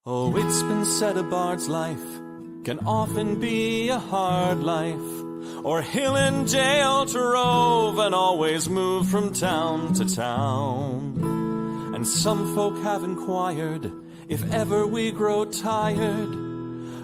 Oh, it's been said a bard's life can often be a hard life, or hill and jail to rove and always move from town to town. And some folk have inquired if ever we grow tired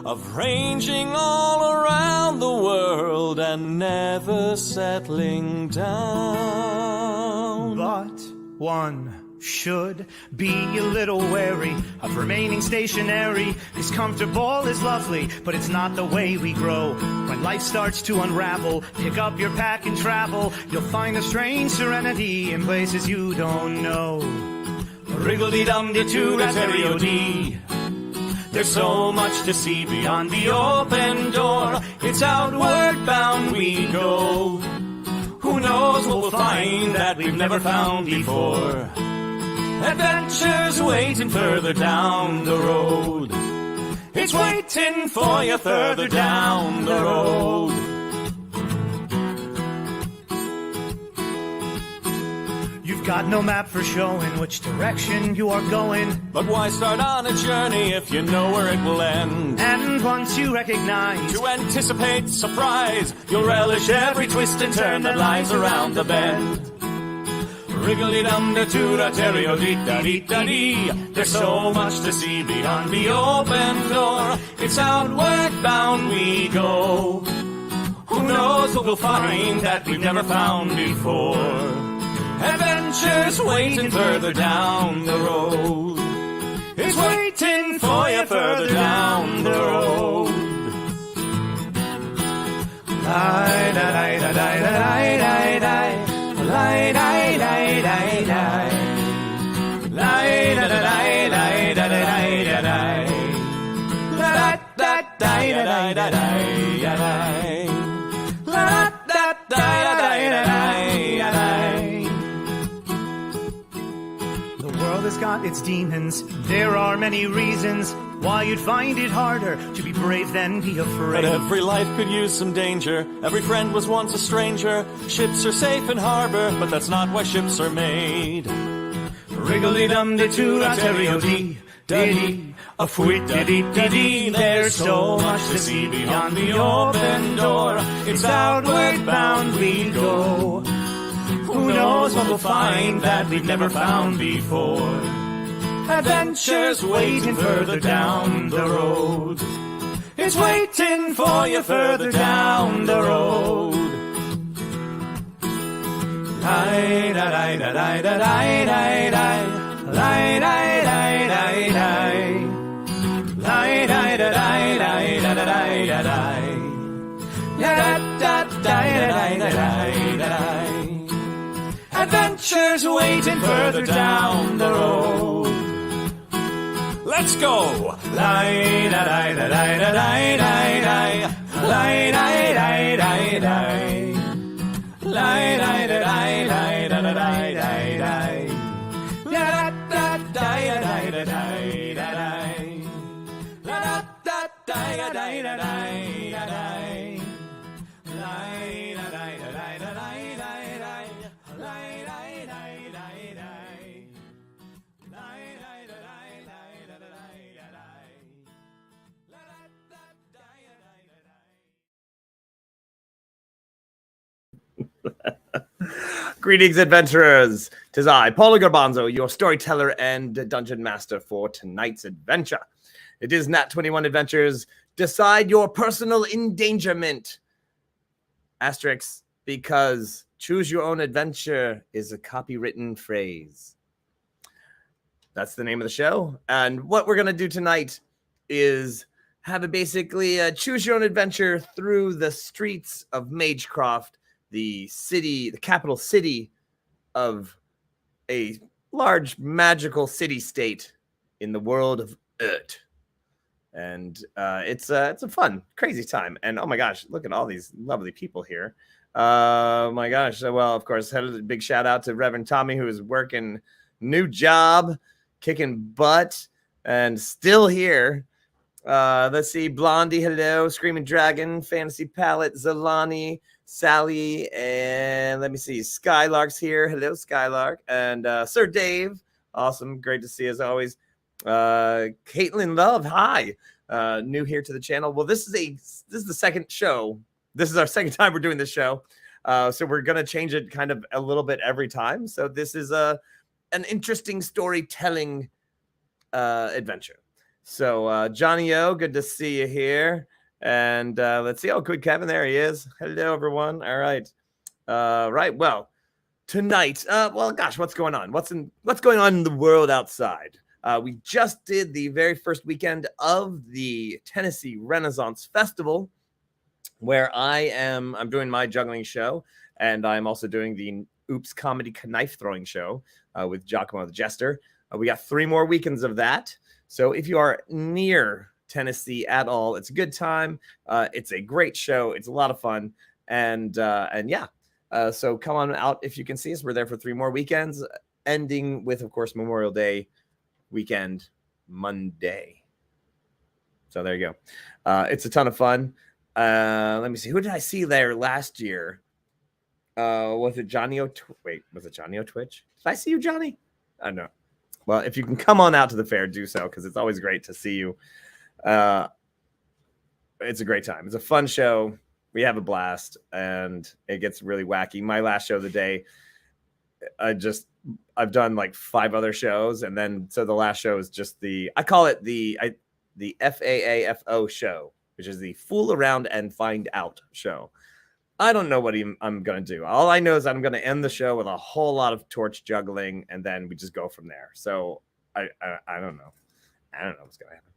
of ranging all around the world and never settling down. But one should be a little wary of remaining stationary, 'cause comfortable is lovely, but it's not the way we grow. When life starts to unravel, pick up your pack and travel. You'll find a strange serenity in places you don't know. Wriggle-dee-dum-dee-doo-rat-terry-o-dee. There's so much to see beyond the open door. It's outward bound we go. Who knows what we'll find that we've never found before. Adventures waiting further down the road. It's waiting for you further down the road. You've got no map for showing which direction you are going. But why start on a journey if you know where it will end? And once you recognize, to anticipate surprise, you'll relish every twist and turn that lies around the bend. Wriggle-dee-dum-dee-doo-da-terry-o-dee-da-dee-da-dee. There's so much to see beyond the open door. It's outward bound we go. Who knows what we'll find that we've never found before. Adventures waiting further down the road. It's waiting for you further down the road. the world has got its demons. There are many reasons why you'd find it harder to be brave than be afraid. But every life could use some danger. Every friend was once a stranger. Ships are safe in harbor, but that's not why ships are made. Wriggle-dee-dum-dee-doo-da-terry-o-dee, dee, a fwit-dee-dee-dee. There's so much to see beyond the open door. It's outward bound we go. Who knows what we'll find that we've never found before. Adventures waiting further down the road. It's waiting for you further down the road. Adventures waiting further down the road. Let's go! Greetings, adventurers. 'Tis I, Paulo Garbanzo, your storyteller and dungeon master for tonight's adventure. It is Nat21 Adventures. Decide your personal endangerment. Asterisk, because choose your own adventure is a copywritten phrase. That's the name of the show. And what we're going to do tonight is have a basically choose your own adventure through the streets of Magecroft, the city, the capital city of a large magical city-state in the world of Earth. And it's a fun, crazy time. And oh my gosh, look at all these lovely people here. Oh my gosh. Well, of course, a big shout out to Reverend Tommy, who is working new job, kicking butt, and still here. Let's see, Blondie, hello, Screaming Dragon, Fantasy Palette, Zalani, Sally, and let me see, Skylark's here. Hello, Skylark. And Sir Dave, awesome, great to see as always. Caitlin Love, hi. New here to the channel. Well, this is the second show. This is our second time we're doing this show. So we're gonna change it kind of a little bit every time. So this is an interesting storytelling adventure. So Johnny O, good to see you here. And let's see. Oh, good Kevin, there he is. Hello, everyone. All right. Right. Well, tonight, well, gosh, what's going on? What's going on in the world outside? We just did the very first weekend of the Tennessee Renaissance Festival, where I'm doing my juggling show, and I'm also doing the Oops Comedy Knife Throwing show with Giacomo the Jester. We got 3 more weekends of that. So if you are near Tennessee at all, it's a good time. It's a great show. It's a lot of fun. And yeah, so come on out if you can see us. We're there for 3 more weekends, ending with, of course, Memorial Day weekend Monday. So there you go. It's a ton of fun. Let me see. Who did I see there last year? Was it Johnny O? Wait, was it Johnny O Twitch? Did I see you, Johnny? I don't know. Well, if you can come on out to the fair, do so, because it's always great to see you. It's a great time. It's a fun show. We have a blast, and it gets really wacky. My last show of the day, I've done like 5 other shows, and then so the last show is just I call it the FAAFO show, which is the Fool Around and Find Out show. I don't know what I'm going to do. All I know is I'm going to end the show with a whole lot of torch juggling, and then we just go from there. So I don't know. I don't know what's going to happen.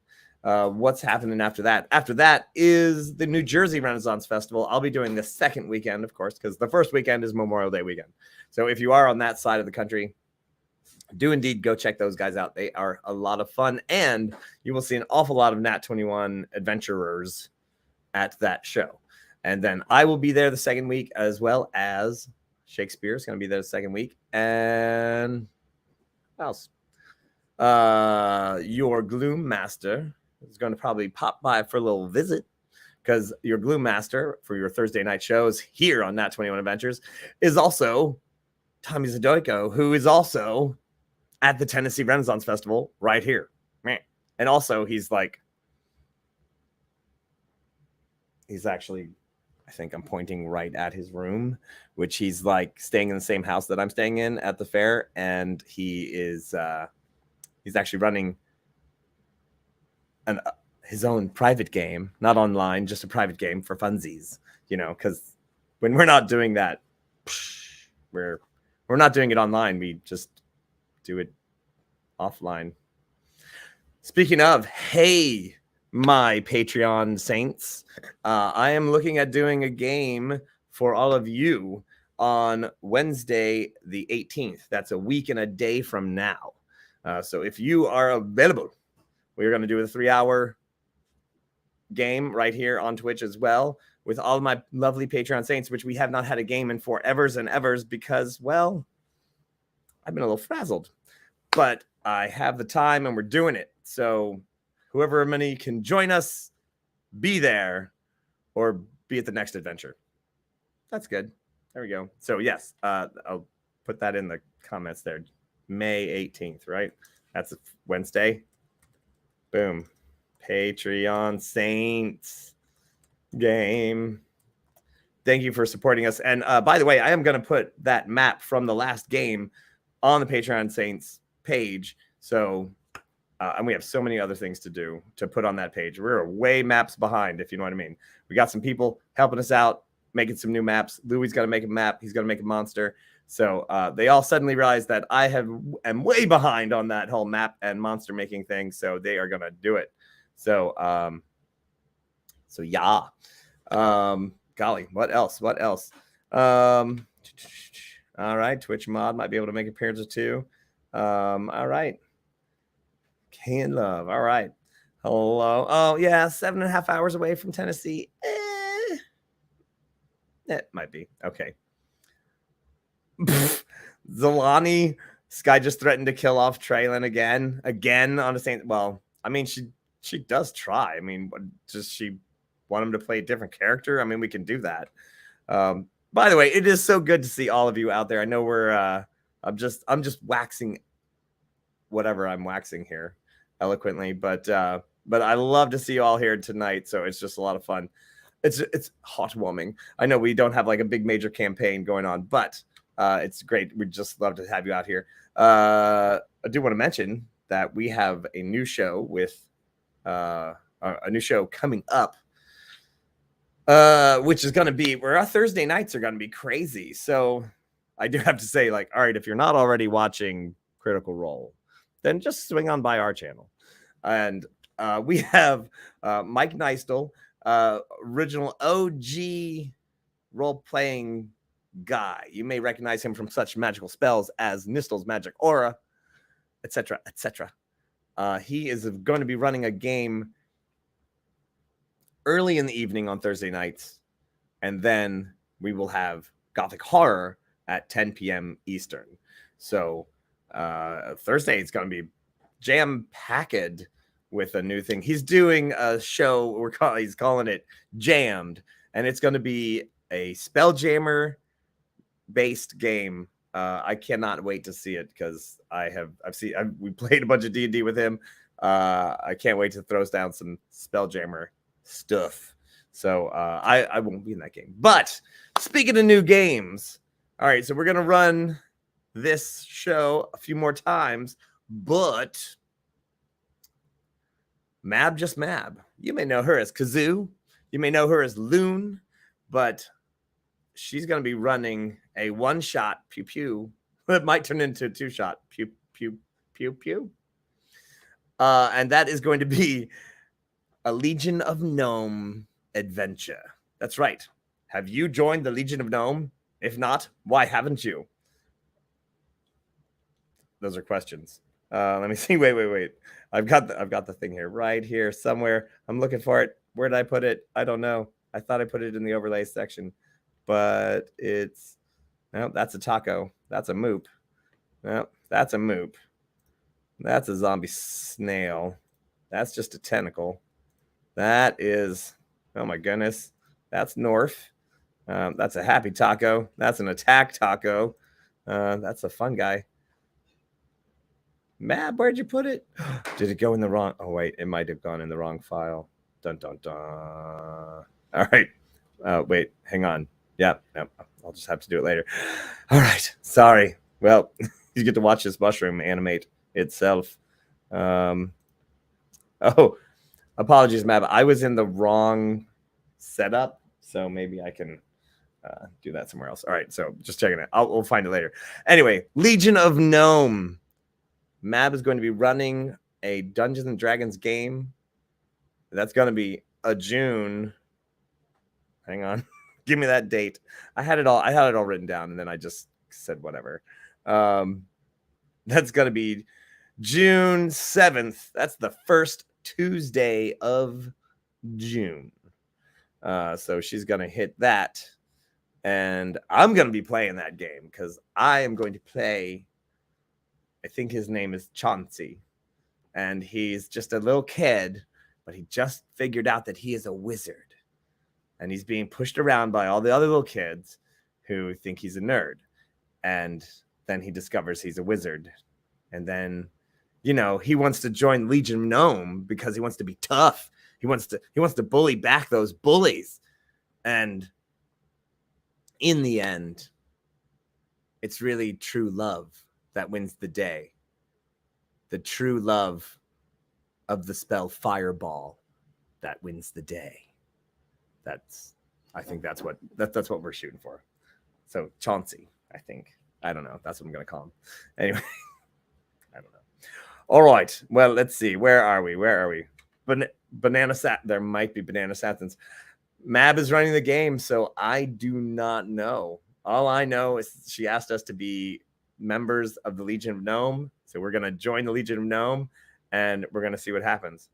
What's happening after that? After that is the New Jersey Renaissance Festival. I'll be doing the second weekend, of course, because the first weekend is Memorial Day weekend. So if you are on that side of the country, do indeed go check those guys out. They are a lot of fun, and you will see an awful lot of Nat21 adventurers at that show. And then I will be there the second week, as well as Shakespeare is going to be there the second week. And what else? Your Gloom Master is going to probably pop by for a little visit, because your Gloom Master for your Thursday night shows here on Nat21 Adventures is also Tommy Zadoiko, who is also at the Tennessee Renaissance Festival right here. And also he's actually, I think I'm pointing right at his room, which he's like staying in the same house that I'm staying in at the fair. And he's actually running his own private game, not online, just a private game for funsies, because when we're not doing that, we're not doing it online. We just do it offline. Speaking of, hey, my Patreon saints, I am looking at doing a game for all of you on Wednesday the 18th. That's a week and a day from now. So if you are available, we're going to do a 3-hour game right here on Twitch as well, with all of my lovely Patreon saints, which we have not had a game in forevers and evers because, well, I've been a little frazzled. But I have the time and we're doing it. So whoever many can join us, be there, or be at the next adventure. That's good. There we go. So yes, I'll put that in the comments there. May 18th, right? That's a Wednesday. Boom. Patreon Saints game. Thank you for supporting us. And by the way, I am going to put that map from the last game on the Patreon Saints page. So, and we have so many other things to do to put on that page. We're way maps behind, if you know what I mean. We got some people helping us out, making some new maps. Louie's got to make a map. He's going to make a monster. So they all suddenly realized that I am way behind on that whole map and monster making thing. So they are going to do it. So, yeah. Golly, what else? All right. Twitch mod might be able to make appearances too. All right. Can love. All right. Hello. Oh, yeah. 7.5 hours away from Tennessee. It might be. Okay. Zolani, Sky just threatened to kill off Traylon again on the same. Well, I mean, she does try. I mean, does she want him to play a different character? I mean, we can do that. By the way, it is so good to see all of you out there. I know we're I'm just waxing whatever I'm waxing here. eloquently, but I love to see you all here tonight. So it's just a lot of fun. It's heartwarming. I know we don't have like a big major campaign going on, but it's great. We just love to have you out here. I do want to mention that we have a new show with a new show coming up, which is going to be where our Thursday nights are going to be crazy. So I do have to say, like, all right, if you're not already watching Critical Role, then just swing on by our channel. And we have Mike Neistel, original OG role-playing guy. You may recognize him from such magical spells as Nistel's Magic Aura, etc., etc. He is going to be running a game early in the evening on Thursday nights, and then we will have Gothic Horror at 10 p.m. Eastern. So Thursday is going to be jam-packed with a new thing. He's doing a show, he's calling it Jammed, and it's going to be a Spelljammer-based game. I cannot wait to see it because we played a bunch of D&D with him. I can't wait to throw down some Spelljammer stuff. So I won't be in that game. But speaking of new games, all right, so we're gonna run this show a few more times, but Mab just Mab. You may know her as Kazoo. You may know her as Loon, but she's going to be running a one-shot pew-pew. It might turn into a two-shot pew-pew. And that is going to be a Legion of Gnome adventure. That's right. Have you joined the Legion of Gnome? If not, why haven't you? Those are questions. Let me see. Wait. I've got the thing here, right here somewhere. I'm looking for it. Where did I put it? I don't know. I thought I put it in the overlay section, but it's no. That's a taco. That's a moop. No, that's a moop. That's a zombie snail. That's just a tentacle. That is. Oh my goodness. That's North. That's a happy taco. That's an attack taco. That's a fun guy. Mab, where'd you put it? Did it go in the wrong? Oh, wait, it might have gone in the wrong file. Dun, dun, dun. All right. Wait, hang on. Yep. I'll just have to do it later. All right. Sorry. Well, you get to watch this mushroom animate itself. Oh, apologies, Mab. I was in the wrong setup, so maybe I can do that somewhere else. All right, so just checking it. We'll find it later. Anyway, Legion of Gnome. Mab is going to be running a Dungeons and Dragons game. That's going to be a June. Hang on. Give me that date. I had it all written down, and then I just said whatever. That's going to be June 7th. That's the first Tuesday of June. So she's going to hit that. And I'm going to be playing that game because I am going to play, I think his name is Chauncey. And he's just a little kid, but he just figured out that he is a wizard. And he's being pushed around by all the other little kids who think he's a nerd. And then he discovers he's a wizard. And then, he wants to join Legion of Gnome because he wants to be tough. He wants to bully back those bullies. And in the end, it's really true love that wins the day. The true love of the spell Fireball that wins the day. I think that's what we're shooting for. So Chauncey, I think. I don't know. That's what I'm going to call him. Anyway, I don't know. All right. Well, let's see. Where are we? There might be Banana Satins. Mab is running the game, so I do not know. All I know is she asked us to be members of the Legion of Gnome. So we're going to join the Legion of Gnome, and we're going to see what happens.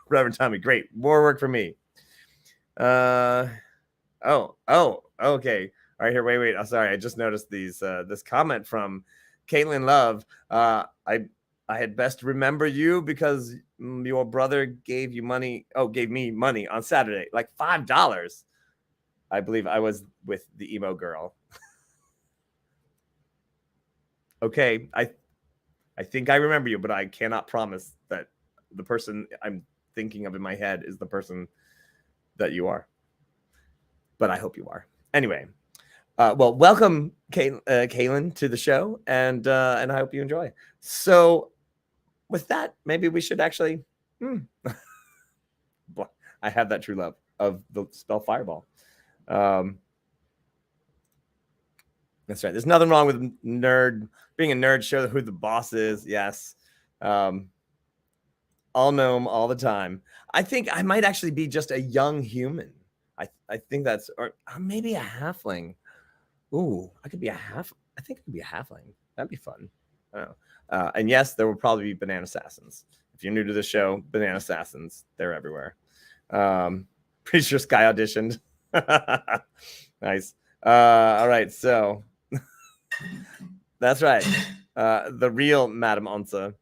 Reverend Tommy, great. More work for me. Okay. All right, here, wait. I'm sorry. I just noticed this comment from Caitlin Love. I had best remember you because your brother gave me money on Saturday, like $5. I believe I was with the emo girl. Okay, I think I remember you, but I cannot promise that the person I'm thinking of in my head is the person that you are. But I hope you are. Anyway, well, welcome, Kaylin, to the show, and I hope you enjoy. So, with that, maybe we should actually. I have that true love of the spell Fireball. That's right. There's nothing wrong with being a nerd. Show who the boss is. Yes. I'll know him all the time. I think I might actually be just a young human. I think that's, or maybe a halfling. Ooh, I think I could be a halfling. That'd be fun. I don't know. And yes, there will probably be banana assassins. If you're new to the show, banana assassins, they're everywhere. Pretty sure Sky auditioned. Nice. All right, so that's right. The real Madame Onsa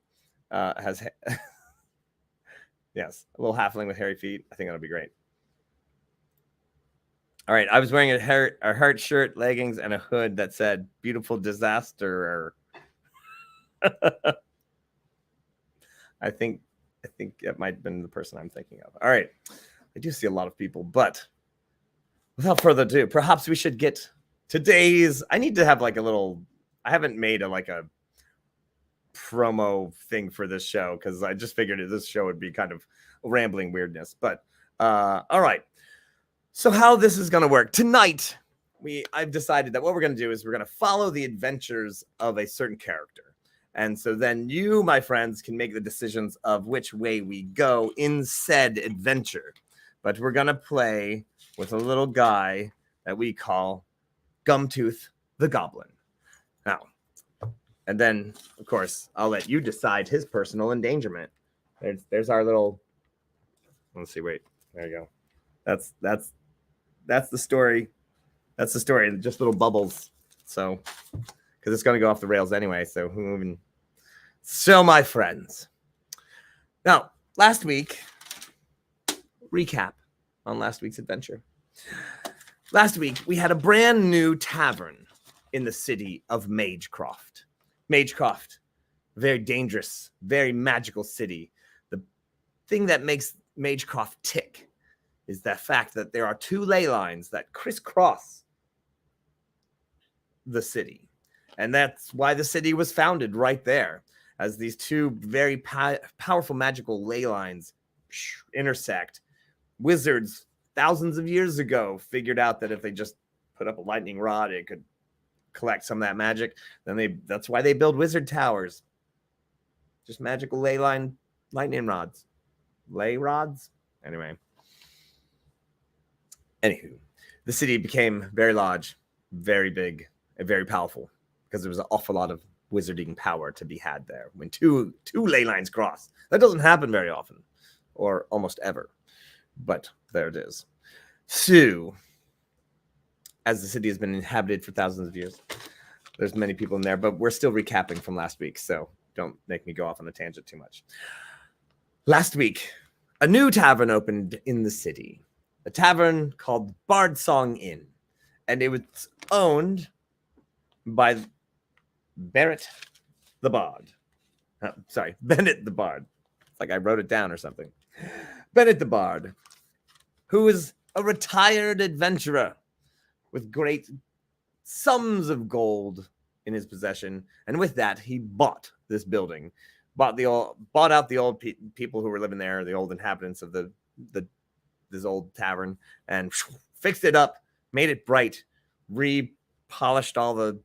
has yes, a little halfling with hairy feet. I think that'll be great. All right, I was wearing a heart shirt, leggings, and a hood that said "Beautiful Disaster." I think it might have been the person I'm thinking of. All right, I do see a lot of people, but without further ado, perhaps we should get today's. I need to have like a little. I haven't made a promo thing for this show because I just figured this show would be kind of rambling weirdness. But all right. So how this is going to work tonight, I've decided that what we're going to do is we're going to follow the adventures of a certain character. And so then you, my friends, can make the decisions of which way we go in said adventure. But we're going to play with a little guy that we call Gumtooth the Goblin. Now, and then, of course, I'll let you decide his personal endangerment. There's our little, let's see, wait, there you go. That's the story. That's the story. Just little bubbles. So, because it's going to go off the rails anyway. So, moving. So, my friends. Now, last week, recap on last week's adventure. Last week, we had a brand new tavern in the city of Magecroft. Magecroft, very dangerous, very magical city. The thing that makes Magecroft tick is the fact that there are two ley lines that crisscross the city. And that's why the city was founded right there, as these two very powerful magical ley lines intersect. Wizards, thousands of years ago, figured out that if they just put up a lightning rod, it could collect some of that magic. Then that's why they build wizard towers. Just magical ley line lightning rods. Ley rods? Anyway. Anywho, the city became very large, very big, and very powerful because there was an awful lot of wizarding power to be had there when two ley lines cross. That doesn't happen very often, or almost ever, but there it is. So, as the city has been inhabited for thousands of years, there's many people in there, but we're still recapping from last week, so don't make me go off on a tangent too much. Last week, a new tavern opened in the city. A tavern called Bardsong Inn, and it was owned by Bennett the Bard. Bennett the Bard. It's like I wrote it down or something. Bennett the Bard, who is a retired adventurer with great sums of gold in his possession, and with that, he bought this building, bought out the old people who were living there, the old inhabitants of this old tavern, and fixed it up, made it bright, repolished all the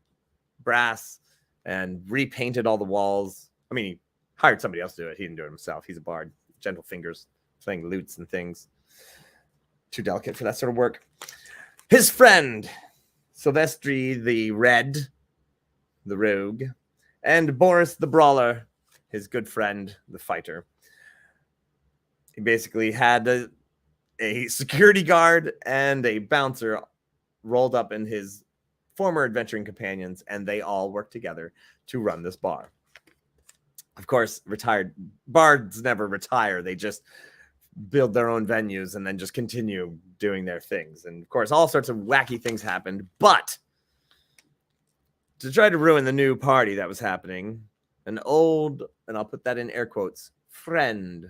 brass, and repainted all the walls. I mean, he hired somebody else to do it. He didn't do it himself. He's a bard, gentle fingers, playing lutes and things. Too delicate for that sort of work. His friend, Silvestri the Red, the Rogue, and Boris the Brawler, his good friend, the Fighter. He basically had a security guard and a bouncer rolled up in his former adventuring companions, and they all work together to run this bar. Of course, retired bards never retire. They just build their own venues and then just continue doing their things. And of course, all sorts of wacky things happened. But to try to ruin the new party that was happening, an old, and I'll put that in air quotes, friend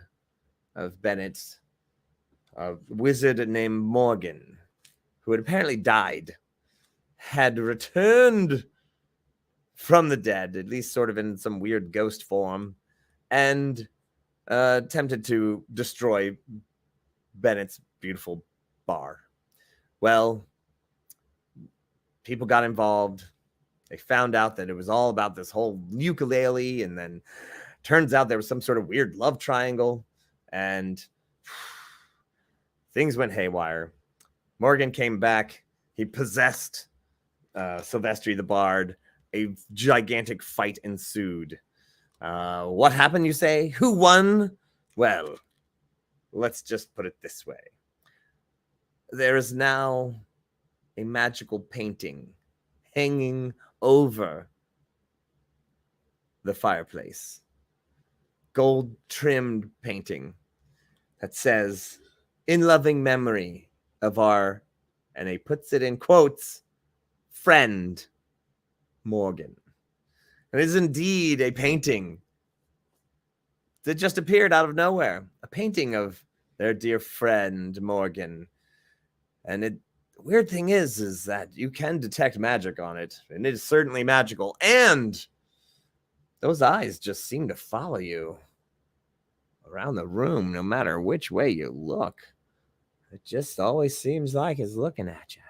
of Bennett's, a wizard named Morgan, who had apparently died, had returned from the dead, at least sort of in some weird ghost form, and attempted to destroy Bennett's beautiful bar. Well, people got involved. They found out that it was all about this whole ukulele, and then turns out there was some sort of weird love triangle, and things went haywire. Morgan came back. He possessed Silvestri the Bard. A gigantic fight ensued. What happened, you say? Who won? Well, let's just put it this way. There is now a magical painting hanging over the fireplace. Gold-trimmed painting that says, "In loving memory of our," and he puts it in quotes, "friend, Morgan." It is indeed a painting that just appeared out of nowhere. A painting of their dear friend, Morgan. And the weird thing is that you can detect magic on it. And it is certainly magical. And those eyes just seem to follow you around the room, no matter which way you look. It just always seems like it's looking at you.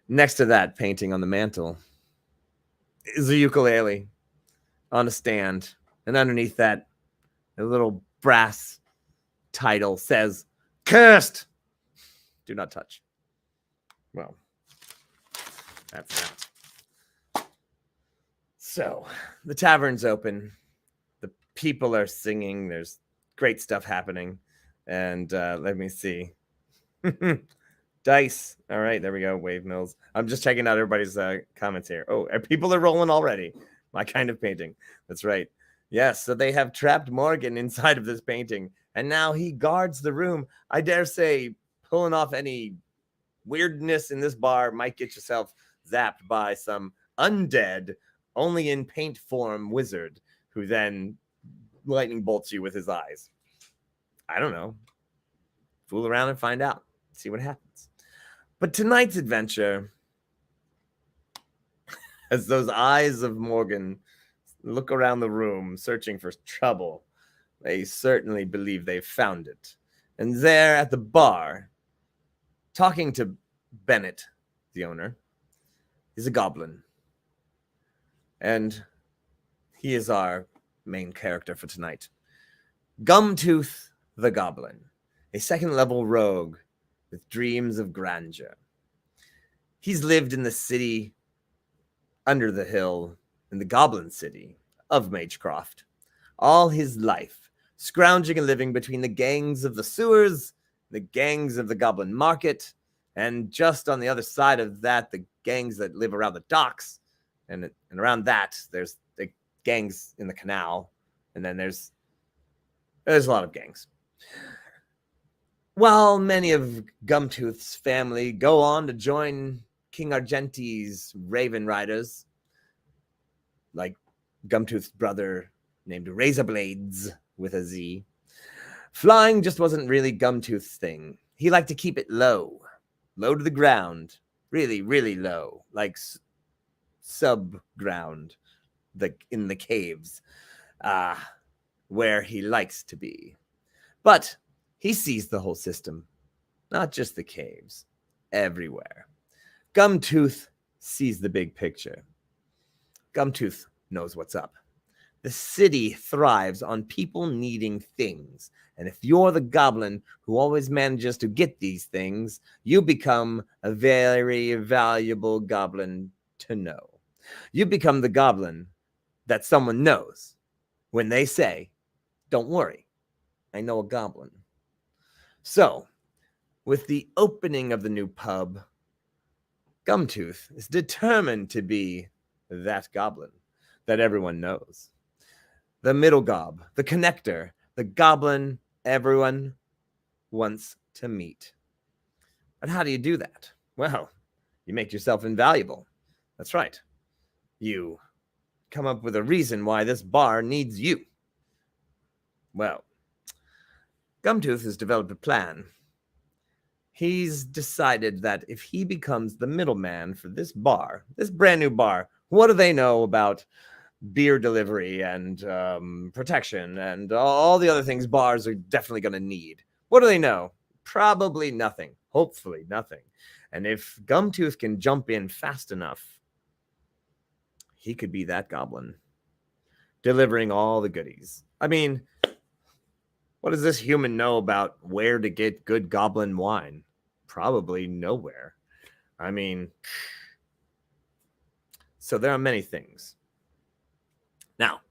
Next to that painting on the mantle is a ukulele on a stand. And underneath that, a little brass title says, "Cursed! Do not touch." Well, that's that. So, the tavern's open. The people are singing. There's great stuff happening. And let me see. Dice. All right, there we go. Wave Mills. I'm just checking out everybody's comments here. Oh, people are rolling already. My kind of painting. That's right. Yes, so they have trapped Morgan inside of this painting, and now he guards the room. I dare say pulling off any weirdness in this bar might get yourself zapped by some undead, only in paint form wizard who then lightning bolts you with his eyes. I don't know. Fool around and find out. See what happens. But tonight's adventure, as those eyes of Morgan look around the room searching for trouble, they certainly believe they've found it. And there at the bar, talking to Bennett, the owner, is a goblin. And he is our main character for tonight. Gumtooth the Goblin, a second-level rogue with dreams of grandeur. He's lived in the city under the hill, in the Goblin City of Magecroft, all his life, scrounging and living between the gangs of the sewers, the gangs of the Goblin Market, and just on the other side of that, the gangs that live around the docks, and around that, there's the gangs in the canal, and then there's a lot of gangs. While many of Gumtooth's family go on to join King Argenti's Raven Riders, like Gumtooth's brother named Razorblades with a Z, flying just wasn't really Gumtooth's thing. He liked to keep it low to the ground, really, really low, like sub-ground, in the caves, where he likes to be. But he sees the whole system, not just the caves, everywhere. Gumtooth sees the big picture. Gumtooth knows what's up. The city thrives on people needing things. And if you're the goblin who always manages to get these things, you become a very valuable goblin to know. You become the goblin that someone knows when they say, "Don't worry, I know a goblin." So, with the opening of the new pub, Gumtooth is determined to be that goblin that everyone knows. The middle gob, the connector, the goblin everyone wants to meet. But how do you do that? Well, you make yourself invaluable. That's right. You come up with a reason why this bar needs you. Well, Gumtooth has developed a plan. He's decided that if he becomes the middleman for this bar, this brand new bar, what do they know about beer delivery and protection and all the other things bars are definitely going to need? What do they know? Probably nothing. Hopefully nothing. And if Gumtooth can jump in fast enough, he could be that goblin, delivering all the goodies. I mean, what does this human know about where to get good goblin wine? Probably nowhere. I mean, so there are many things. Now,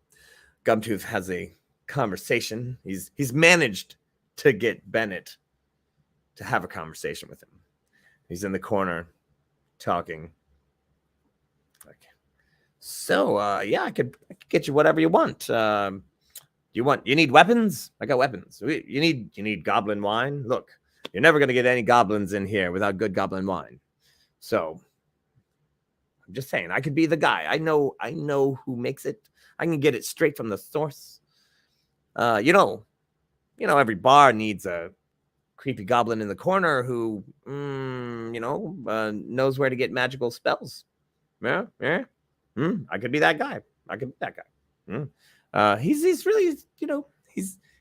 Gumtooth has a conversation. He's managed to get Bennett to have a conversation with him. He's in the corner talking. Like, so, yeah, I could get you whatever you want. You need weapons? I got weapons. You need goblin wine? Look, you're never going to get any goblins in here without good goblin wine. So, I'm just saying, I could be the guy. I know who makes it. I can get it straight from the source. You know, every bar needs a creepy goblin in the corner who, knows where to get magical spells. Yeah. I could be that guy. He's really,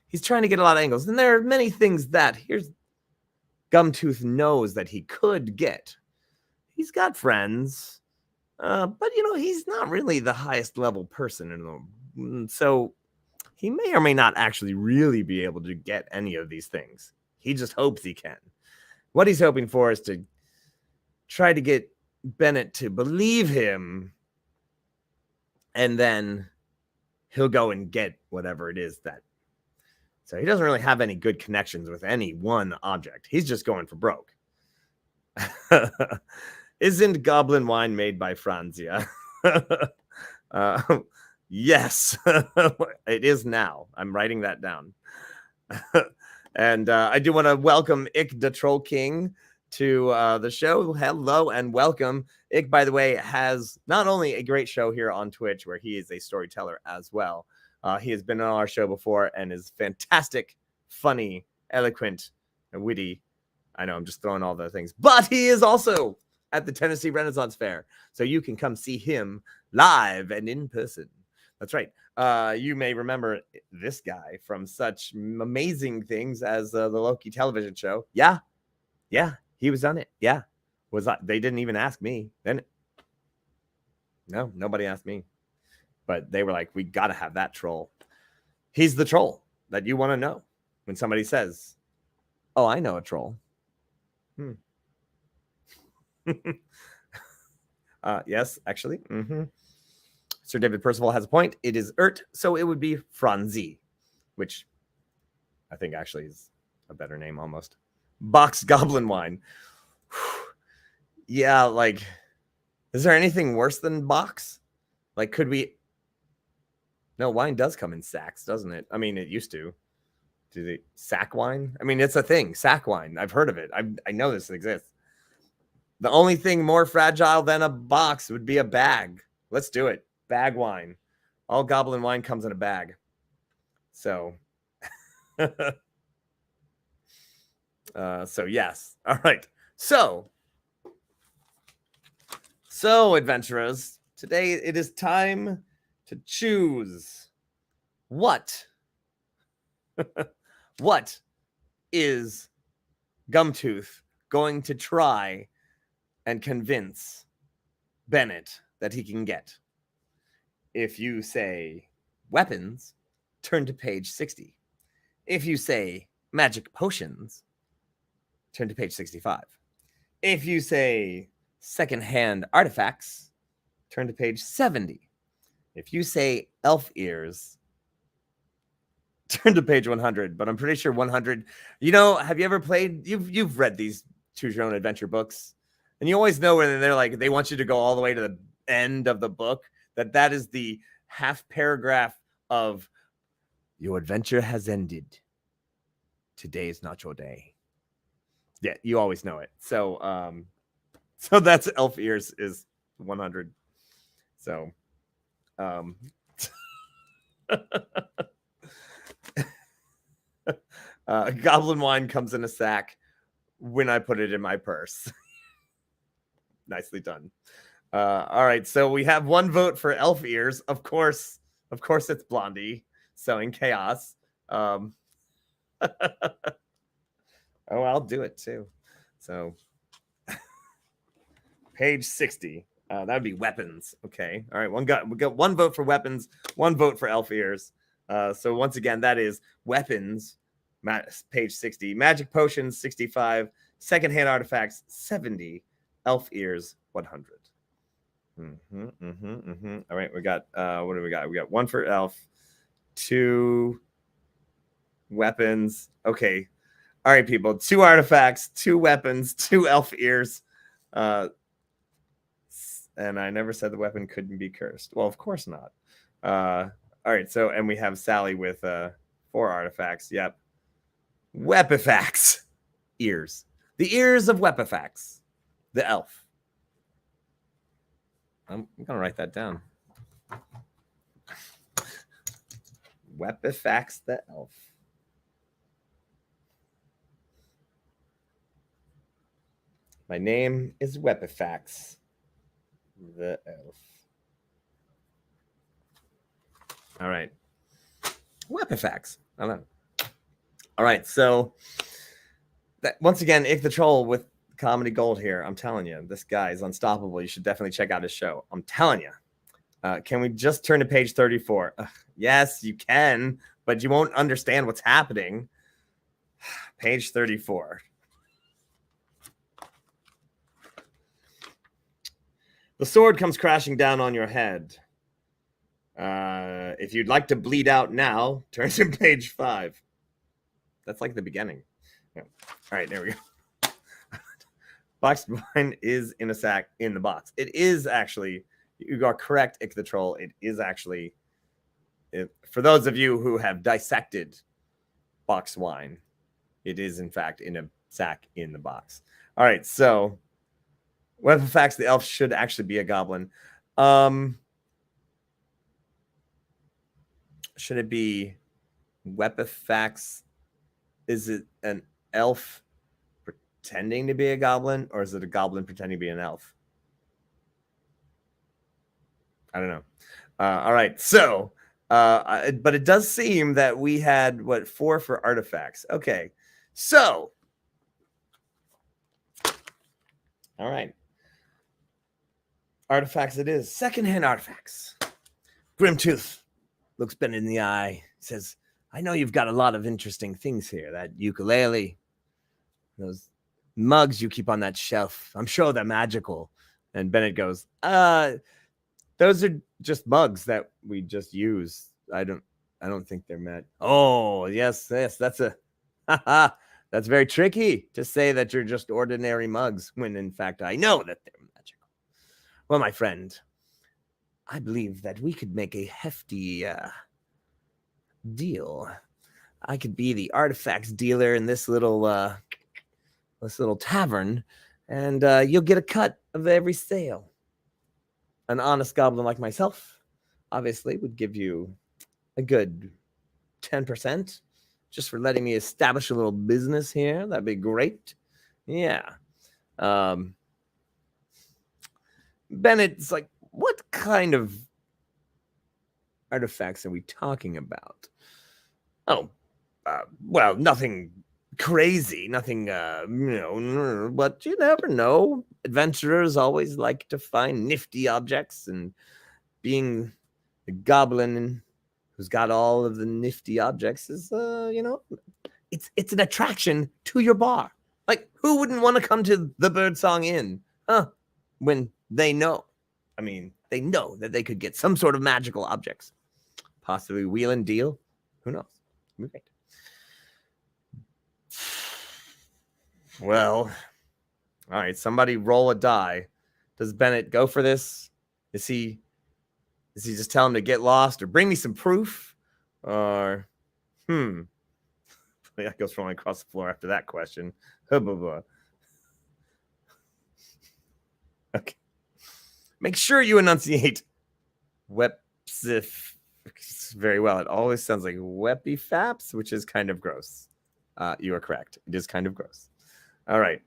he's trying to get a lot of angles. And there are many things that Gumtooth knows that he could get. He's got friends. But he's not really the highest level person in the, so he may or may not actually really be able to get any of these things. He just hopes he can. What he's hoping for is to try to get Bennett to believe him, and then he'll go and get whatever it is that. So he doesn't really have any good connections with any one object. He's just going for broke. Isn't goblin wine made by Franzia? Yes, it is now. I'm writing that down. And I do want to welcome Ick the Troll King to the show. Hello and welcome. Ick, by the way, has not only a great show here on Twitch where he is a storyteller as well. He has been on our show before and is fantastic, funny, eloquent, and witty. I know I'm just throwing all the things, but he is also at the Tennessee Renaissance Fair, so you can come see him live and in person. That's right. You may remember this guy from such amazing things as the Loki television show. Yeah, he was on it. Yeah, they didn't even ask me then. No, nobody asked me, but they were like, "We got to have that troll. He's the troll that you want to know." When somebody says, "Oh, I know a troll." Yes, actually. Sir David Percival has a point. It is Ert, so it would be Franzi, which I think actually is a better name almost. Box Goblin Wine. Yeah, like, is there anything worse than box? Like, could we? No, wine does come in sacks, doesn't it? I mean, it used to. Do they sack wine? I mean, it's a thing. Sack wine. I've heard of it. I know this exists. The only thing more fragile than a box would be a bag. Let's do it. Bag wine. All goblin wine comes in a bag. So, so yes. All right. So adventurers, today it is time to choose what is Gumtooth going to try and convince Bennett that he can get. If you say weapons, turn to page 60. If you say magic potions, turn to page 65. If you say secondhand artifacts, turn to page 70. If you say elf ears, turn to page 100. But I'm pretty sure 100. Have you ever played? You've read these Choose Your Own Adventure books. And you always know when they're like, they want you to go all the way to the end of the book, that is the half paragraph of your adventure has ended. Today is not your day. Yeah, you always know it. So that's elf ears is 100. So Goblin wine comes in a sack when I put it in my purse. Nicely done. All right, so we have one vote for elf ears. Of course, it's Blondie sowing chaos. Oh, I'll do it too. So, page 60. That would be weapons. Okay. All right. We got one vote for weapons, one vote for elf ears. So once again, that is weapons, page 60. Magic potions, 65. Secondhand artifacts, 70. Elf ears, 100. All right. We got, what do we got? We got one for elf, 2 weapons. Okay. All right, people. 2 artifacts, 2 weapons, 2 elf ears. And I never said the weapon couldn't be cursed. Well, of course not. All right, so, and we have Sally with 4 artifacts. Yep. Wepifax. Ears. The ears of Wepifax. The elf. I'm going to write that down. Wepifax the elf. My name is Wepifax the elf. All right. Wepifax. I don't know. All right. So that, once again, Ick the Troll with comedy gold here. I'm telling you, this guy is unstoppable. You should definitely check out his show. I'm telling you. Can we just turn to page 34? Yes, you can, but you won't understand what's happening. Page 34. The sword comes crashing down on your head. If you'd like to bleed out now, turn to page 5. That's like the beginning. Yeah. All right, there we go. Boxed wine is in a sack in the box. It is actually, you are correct, Ick the Troll. It is actually, for those of you who have dissected boxed wine, it is in fact in a sack in the box. All right, so Wepifax the elf should actually be a goblin. Should it be Wepifax? Is it an elf pretending to be a goblin, or is it a goblin pretending to be an elf? I don't know. All right, so but it does seem that we had 4 for artifacts. Okay, so all right. Artifacts it is. Secondhand artifacts. Grimtooth looks Ben in the eye. Says, I know you've got a lot of interesting things here. That ukulele, those mugs you keep on that shelf. I'm sure they're magical. And Bennett goes, those are just mugs that we just use. I don't think they're mad. Oh, yes, that's that's very tricky to say that you're just ordinary mugs when in fact I know that they're magical. Well, my friend, I believe that we could make a hefty deal. I could be the artifacts dealer in this little tavern, and you'll get a cut of every sale. An honest goblin like myself, obviously, would give you a good 10% just for letting me establish a little business here. That'd be great. Yeah. Bennett's like, what kind of artifacts are we talking about? Oh, well, nothing crazy, nothing, but you never know. Adventurers always like to find nifty objects, and being a goblin who's got all of the nifty objects is, it's an attraction to your bar. Like, who wouldn't want to come to the Birdsong Inn, when they know that they could get some sort of magical objects, possibly wheel and deal. Who knows? Right. Well, all right. Somebody roll a die. Does Bennett go for this? Is he just tell him to get lost or bring me some proof? Or that goes rolling across the floor after that question. Okay. Make sure you enunciate Very well. It always sounds like weppy faps, which is kind of gross. You are correct. It is kind of gross. All right.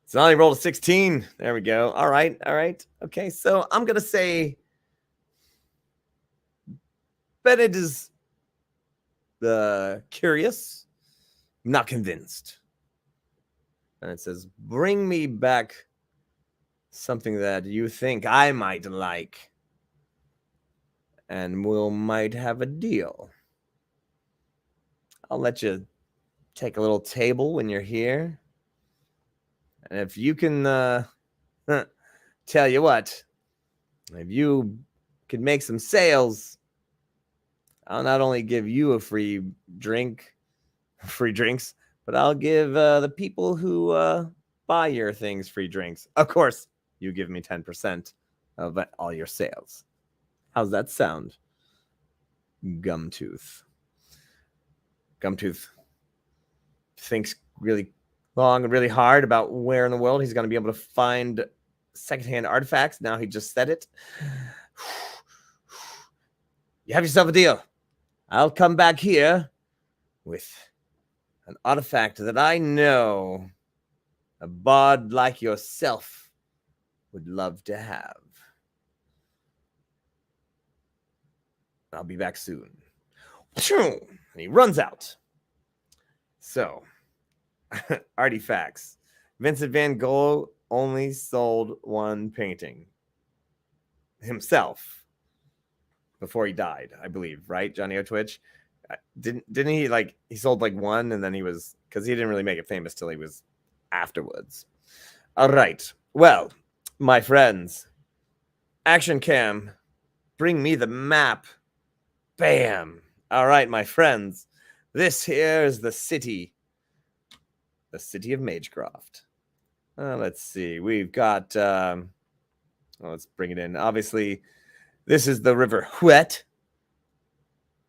So I only rolled a 16. There we go. All right. Okay, so I'm going to say Bennett is curious. I'm not convinced. And it says, bring me back something that you think I might like. And might have a deal. I'll let you take a little table when you're here. And if you can, tell you what, if you could make some sales, I'll not only give you a free drinks, but I'll give the people who buy your things free drinks. Of course, you give me 10% of all your sales. How's that sound, Gumtooth? Gumtooth thinks really long and really hard about where in the world he's going to be able to find secondhand artifacts. Now he just said it. You have yourself a deal. I'll come back here with an artifact that I know a bard like yourself would love to have. I'll be back soon. And he runs out. So, artifacts. Vincent van Gogh only sold one painting himself before he died, I believe, right? Johnny O'Twitch? Didn't he he sold one, and then he was, because he didn't really make it famous till he was afterwards. All right. Well, my friends, action cam, bring me the map. Bam. All right, my friends, this here is the city of Magecroft. Let's see. We've got, let's bring it in. Obviously, this is the River Huet.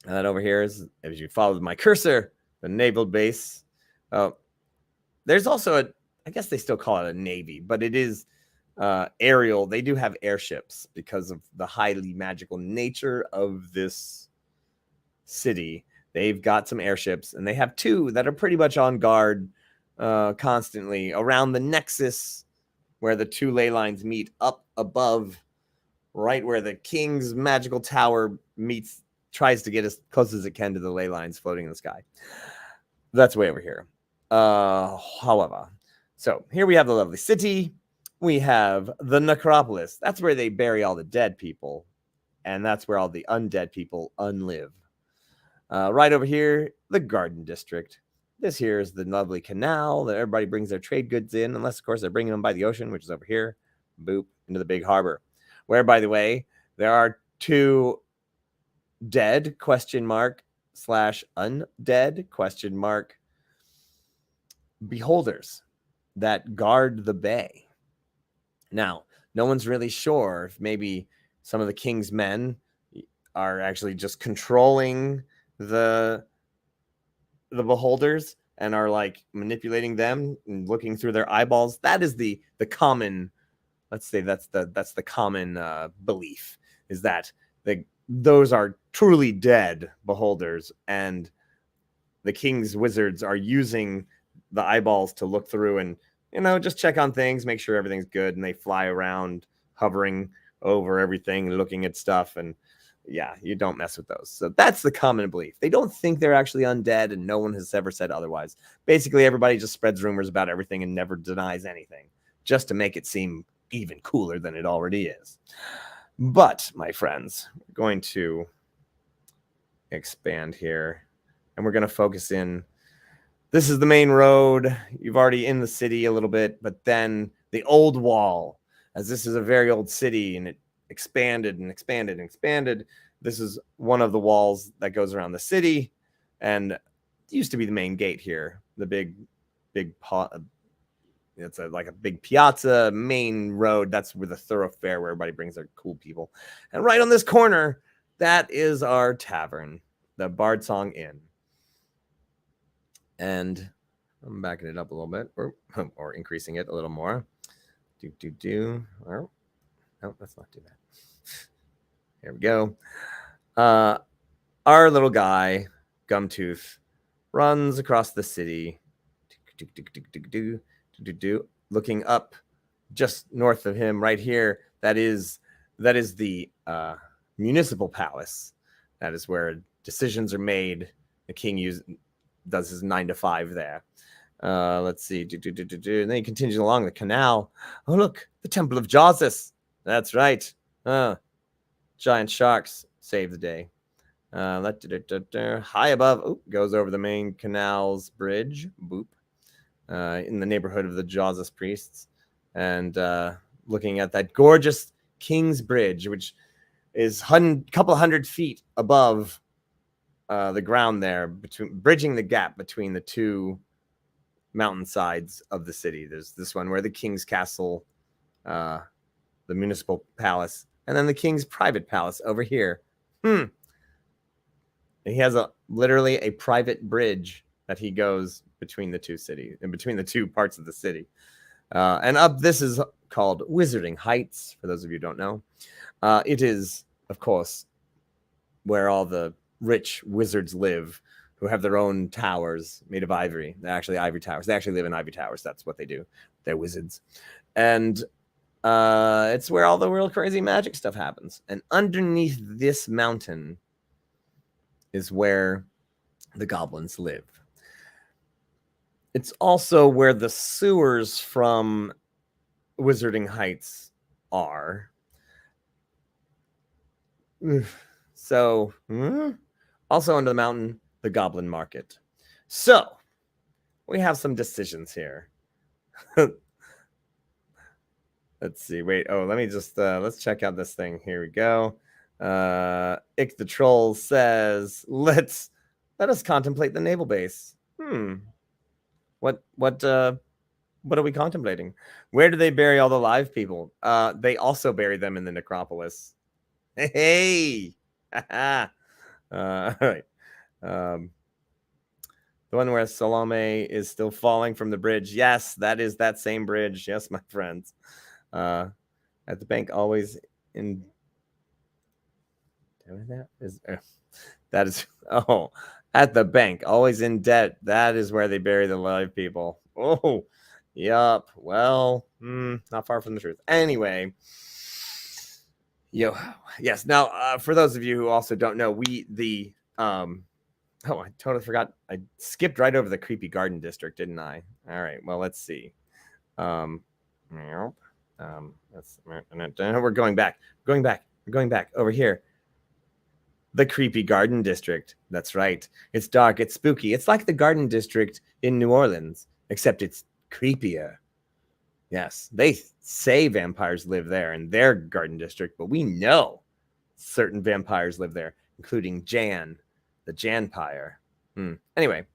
And then over here is, as you follow my cursor, the naval base. There's also I guess they still call it a navy, but it is aerial. They do have airships because of the highly magical nature of this city. They've got some airships, and they have two that are pretty much on guard constantly around the nexus where the two ley lines meet up above, right where the king's magical tower meets, tries to get as close as it can to the ley lines floating in the sky. That's way over here. However, so here we have the lovely city. We have the necropolis. That's where they bury all the dead people, and that's where all the undead people unlive. Right over here, the garden district. This here is the lovely canal that everybody brings their trade goods in, unless, of course, they're bringing them by the ocean, which is over here. Boop, into the big harbor. Where, by the way, there are two dead, /undead, beholders that guard the bay. Now, no one's really sure if maybe some of the king's men are actually just controlling the beholders and are like manipulating them and looking through their eyeballs. That is the common, let's say that's the common belief, is that those are truly dead beholders, and the king's wizards are using the eyeballs to look through and, just check on things, make sure everything's good, and they fly around hovering over everything, looking at stuff, and yeah, you don't mess with those. So that's the common belief. They don't think they're actually undead, and no one has ever said otherwise. Basically, everybody just spreads rumors about everything and never denies anything, just to make it seem even cooler than it already is. But, my friends, we're going to expand here, and we're going to focus in. This is the main road. You've already in the city a little bit, but then the old wall, as this is a very old city, and it expanded and expanded and expanded. This is one of the walls that goes around the city, and it used to be the main gate here. The big it's like a big piazza, main road. That's where the thoroughfare where everybody brings their cool people. And right on this corner, that is our tavern, the Bardsong Inn. And I'm backing it up a little bit, or increasing it a little more. No, let's not do that. Here we go. Our little guy, Gumtooth, runs across the city, looking up just north of him, right here. That is the municipal palace. That is where decisions are made. The king does his 9 to 5 there. Let's see. And then he continues along the canal. Oh, look, the Temple of Jawsus. That's right. Giant sharks save the day. High above, goes over the main canal's bridge. Boop. In the neighborhood of the Jawsus priests. And looking at that gorgeous King's Bridge, which is a couple hundred feet above the ground there, bridging the gap between the two mountainsides of the city. There's this one where the King's Castle, the municipal palace, and then the King's private palace over here. He has literally a private bridge that he goes between the two cities and between the two parts of the city. And up, this is called Wizarding Heights, for those of you who don't know. It is, of course, where all the rich wizards live, who have their own towers made of ivory. They're actually ivory towers. They actually live in ivory towers. That's what they do. They're wizards. And it's where all the real crazy magic stuff happens. And underneath this mountain is where the goblins live. It's also where the sewers from Wizarding Heights are. So, also under the mountain, the Goblin Market. So, we have some decisions here. Let's see. Wait. Oh, let me just let's check out this thing. Here we go. Ick the Troll says, let us contemplate the naval base. What are we contemplating? Where do they bury all the live people? They also bury them in the necropolis. Hey. All right. The one where Salome is still falling from the bridge. Yes, that is that same bridge. Yes, my friends. At the bank, always in. That is at the bank, always in debt. That is where they bury the live people. Oh, yup. Well, not far from the truth. Anyway, yes. Now, for those of you who also don't know, I totally forgot. I skipped right over the creepy garden district, didn't I? All right. Well, let's see. We're going back. We're going back over here. The creepy garden district. That's right. It's dark. It's spooky. It's like the garden district in New Orleans, except it's creepier. Yes, they say vampires live there in their garden district, but we know certain vampires live there, including Jan, the Janpire. Anyway,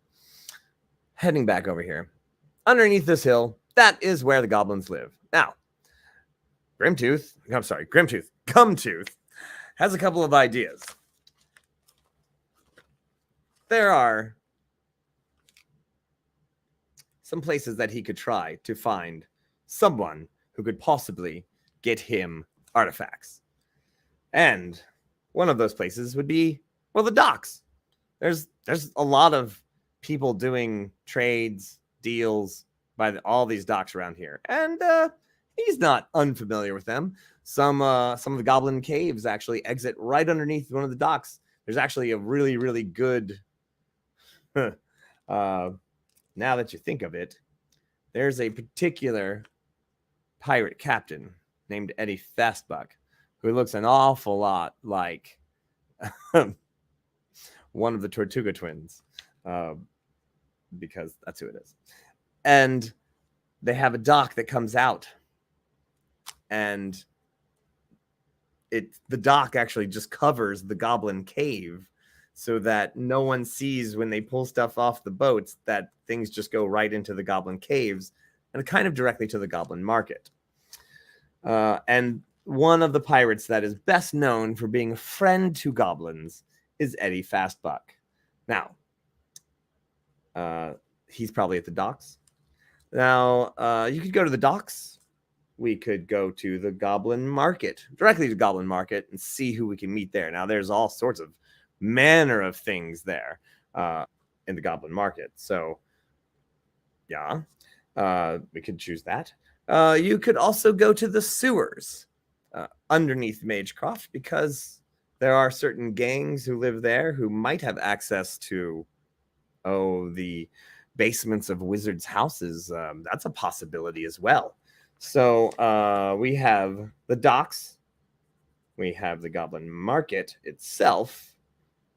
heading back over here. Underneath this hill, that is where the goblins live. Now, Gumtooth has a couple of ideas. There are some places that he could try to find someone who could possibly get him artifacts. And one of those places would be, well, the docks. There's a lot of people doing trades, deals by all these docks around here. And he's not unfamiliar with them. Some of the goblin caves actually exit right underneath one of the docks. There's actually a really, really good... now that you think of it, there's a particular pirate captain named Eddie Fastbuck who looks an awful lot like one of the Tortuga twins, because that's who it is. And they have a dock that comes out, and the dock actually just covers the goblin cave, so that no one sees when they pull stuff off the boats that things just go right into the goblin caves and kind of directly to the goblin market. And one of the pirates that is best known for being a friend to goblins is Eddie Fastbuck. Now, he's probably at the docks. Now, you could go to the docks we could go to the Goblin Market, directly to Goblin Market, and see who we can meet there. Now, there's all sorts of manner of things there in the Goblin Market. So, yeah, we could choose that. You could also go to the sewers underneath Magecroft, because there are certain gangs who live there who might have access to, the basements of wizards' houses. That's a possibility as well. So we have the docks, we have the Goblin Market itself,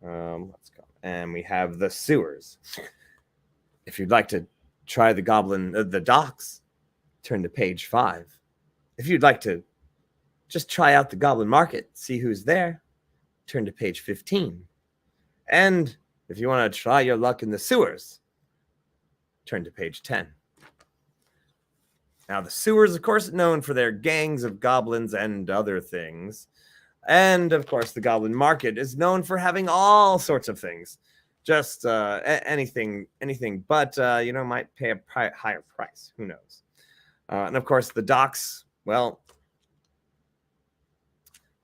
let's go, and we have the sewers. If you'd like to try the docks, turn to page 5. If you'd like to just try out the Goblin Market, see who's there, turn to page 15. And if you want to try your luck in the sewers, turn to page 10. Now, the sewers, of course, known for their gangs of goblins and other things. And, of course, the Goblin Market is known for having all sorts of things. Just anything but, might pay a higher price. Who knows? And, of course, the docks, well,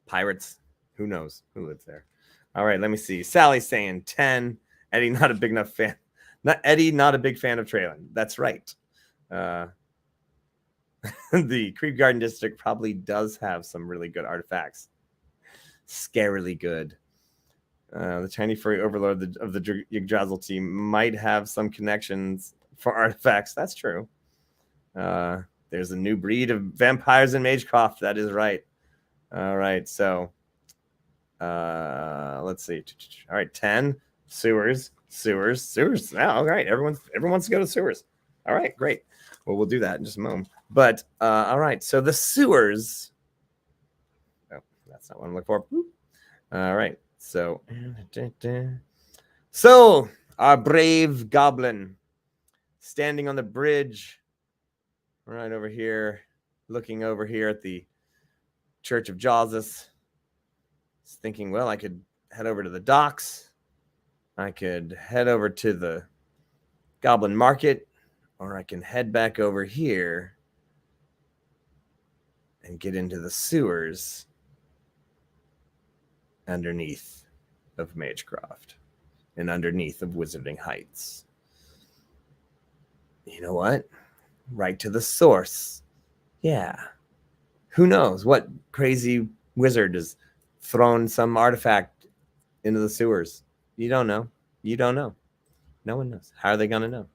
pirates. Who knows who lives there? All right, let me see. Sally's saying 10. Eddie, not a big enough fan. Not a big fan of Traylon. That's right. The Creep Garden District probably does have some really good artifacts. Scarily good. The Tiny Furry Overlord of the Yggdrasil team might have some connections for artifacts. That's true. There's a new breed of vampires in Magecroft. That is right. All right, so let's see. All right, 10 sewers. Now, all right, everyone wants to go to sewers. All right, great. Well, we'll do that in just a moment. But all right, so the sewers. Oh, that's not what I'm looking for. All right, so our brave goblin standing on the bridge, right over here, looking over here at the Church of Jawsus, thinking, well, I could head over to the docks, I could head over to the Goblin Market, or I can head back over here and get into the sewers underneath of Magecroft and underneath of Wizarding Heights. You know what? Right to the source. Yeah. Who knows what crazy wizard has thrown some artifact into the sewers? You don't know. No one knows. How are they going to know?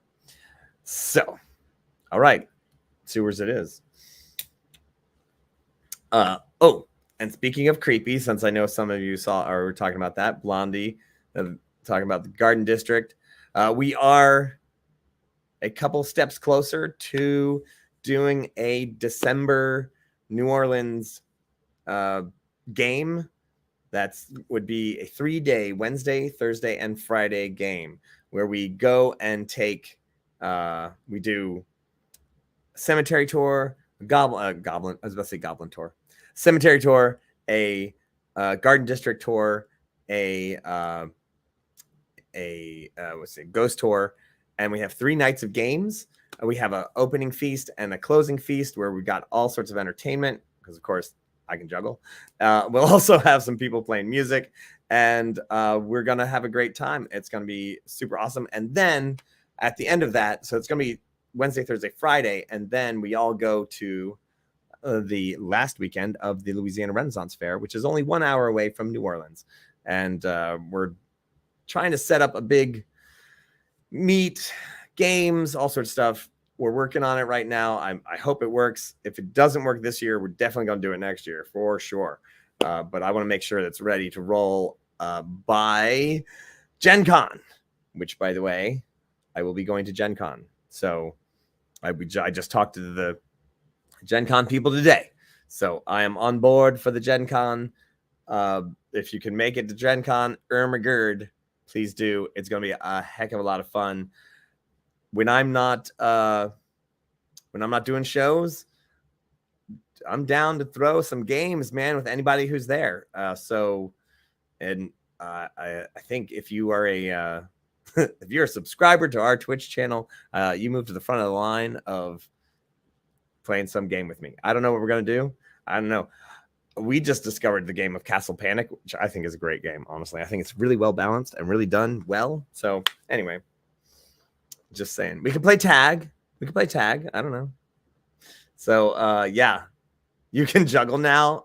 So, all right. Sewers it is. And speaking of creepy, since I know some of you saw or were talking about that, Blondie, talking about the Garden District, we are a couple steps closer to doing a December New Orleans game. That would be a 3-day Wednesday, Thursday, and Friday game where we go and take, we do cemetery tour, goblin, I was about to say goblin tour, cemetery tour, a garden district tour, a ghost tour, and we have 3 nights of games. We have an opening feast and a closing feast where we got all sorts of entertainment because, of course, I can juggle. We'll also have some people playing music, and we're going to have a great time. It's going to be super awesome. And then at the end of that, so it's going to be Wednesday, Thursday, Friday, and then we all go to the last weekend of the Louisiana Renaissance Fair, which is only 1 hour away from New Orleans. And we're trying to set up a big meet, games, all sorts of stuff. We're working on it right now. I hope it works. If it doesn't work this year, we're definitely going to do it next year for sure. But I want to make sure that's ready to roll by Gen Con, which, by the way, I will be going to Gen Con. So I just talked to the Gen Con people today. So I am on board for the Gen Con. If you can make it to Gen Con, Ermagerd, please do. It's going to be a heck of a lot of fun. When I'm not doing shows, I'm down to throw some games, man, with anybody who's there. I think if you are if you're a subscriber to our Twitch channel, you move to the front of the line of playing some game with me. I don't know what we're going to do. I don't know. We just discovered the game of Castle Panic, which I think is a great game, honestly. I think it's really well balanced and really done well. So anyway, just saying. We can play tag. I don't know. So yeah, you can juggle now.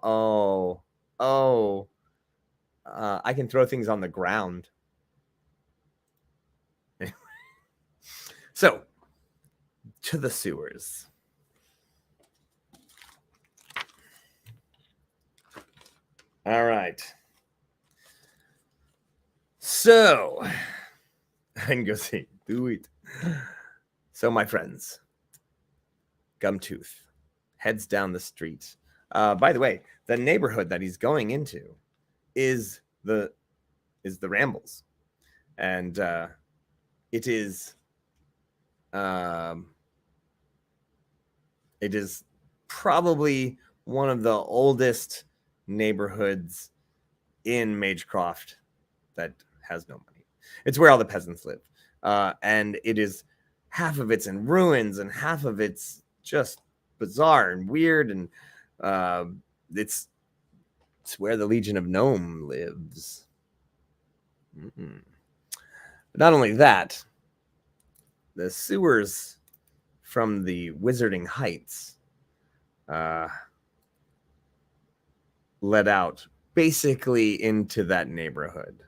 I can throw things on the ground. So to the sewers. All right. So I can go see. Do it. So my friends, Gumtooth heads down the street. By the way, the neighborhood that he's going into is the Rambles, and it is probably one of the oldest neighborhoods in Magecroft that has no money. It's where all the peasants live, and it is half of it's in ruins and half of it's just bizarre and weird, and it's where the Legion of Gnome lives. But not only that, the sewers from the Wizarding Heights led out basically into that neighborhood.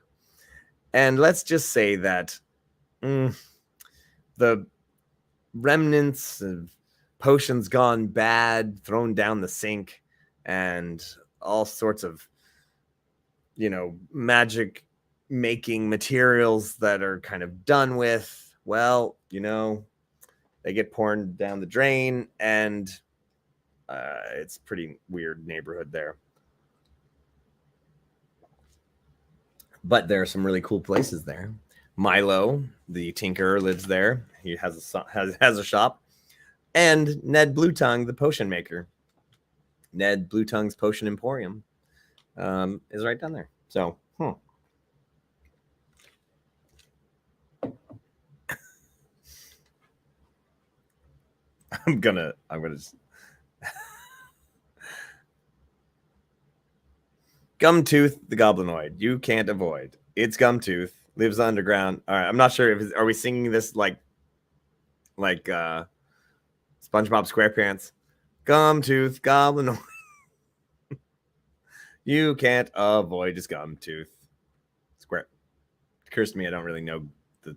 And let's just say that the remnants of potions gone bad, thrown down the sink, and all sorts of, magic making materials that are kind of done with, well, they get poured down the drain, and it's a pretty weird neighborhood there. But there are some really cool places there. Milo, the tinkerer, lives there. He has a shop. And Ned Bluetongue, the potion maker. Ned Bluetongue's Potion Emporium is right down there. So, I'm gonna just Gumtooth, the Goblinoid. You can't avoid. It's Gumtooth. Lives underground. All right, I'm not sure if are we singing this like SpongeBob SquarePants. Gumtooth, Goblinoid. You can't avoid his Gumtooth. Square. Occurs to me, I don't really know the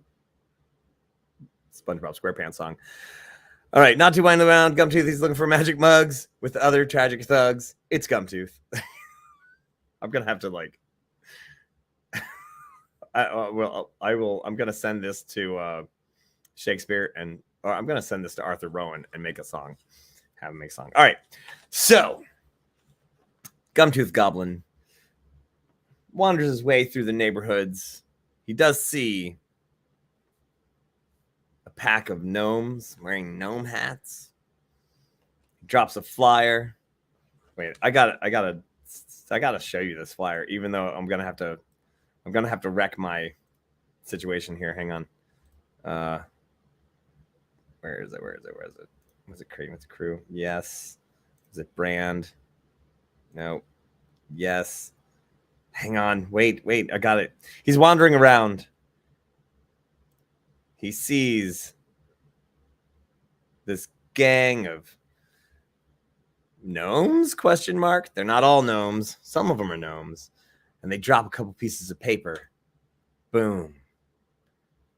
SpongeBob SquarePants song. All right, not too winding around. Gumtooth, he's looking for magic mugs with other tragic thugs. It's Gumtooth. I'm gonna have to I'm gonna send this to Shakespeare, or I'm gonna send this to Arthur Rowan and make a song. Have him make a song. All right, so Gumtooth Goblin wanders his way through the neighborhoods. He does see a pack of gnomes wearing gnome hats. He drops a flyer. Wait, I gotta show you this flyer, even though I'm gonna have to wreck my situation here. Hang on. Where is it? Was it Craven's Crew? Yes. Is it Brand? No. Yes. Hang on. Wait. I got it. He's wandering around. He sees this gang of gnomes? ? They're not all gnomes. Some of them are gnomes. And they drop a couple pieces of paper. Boom.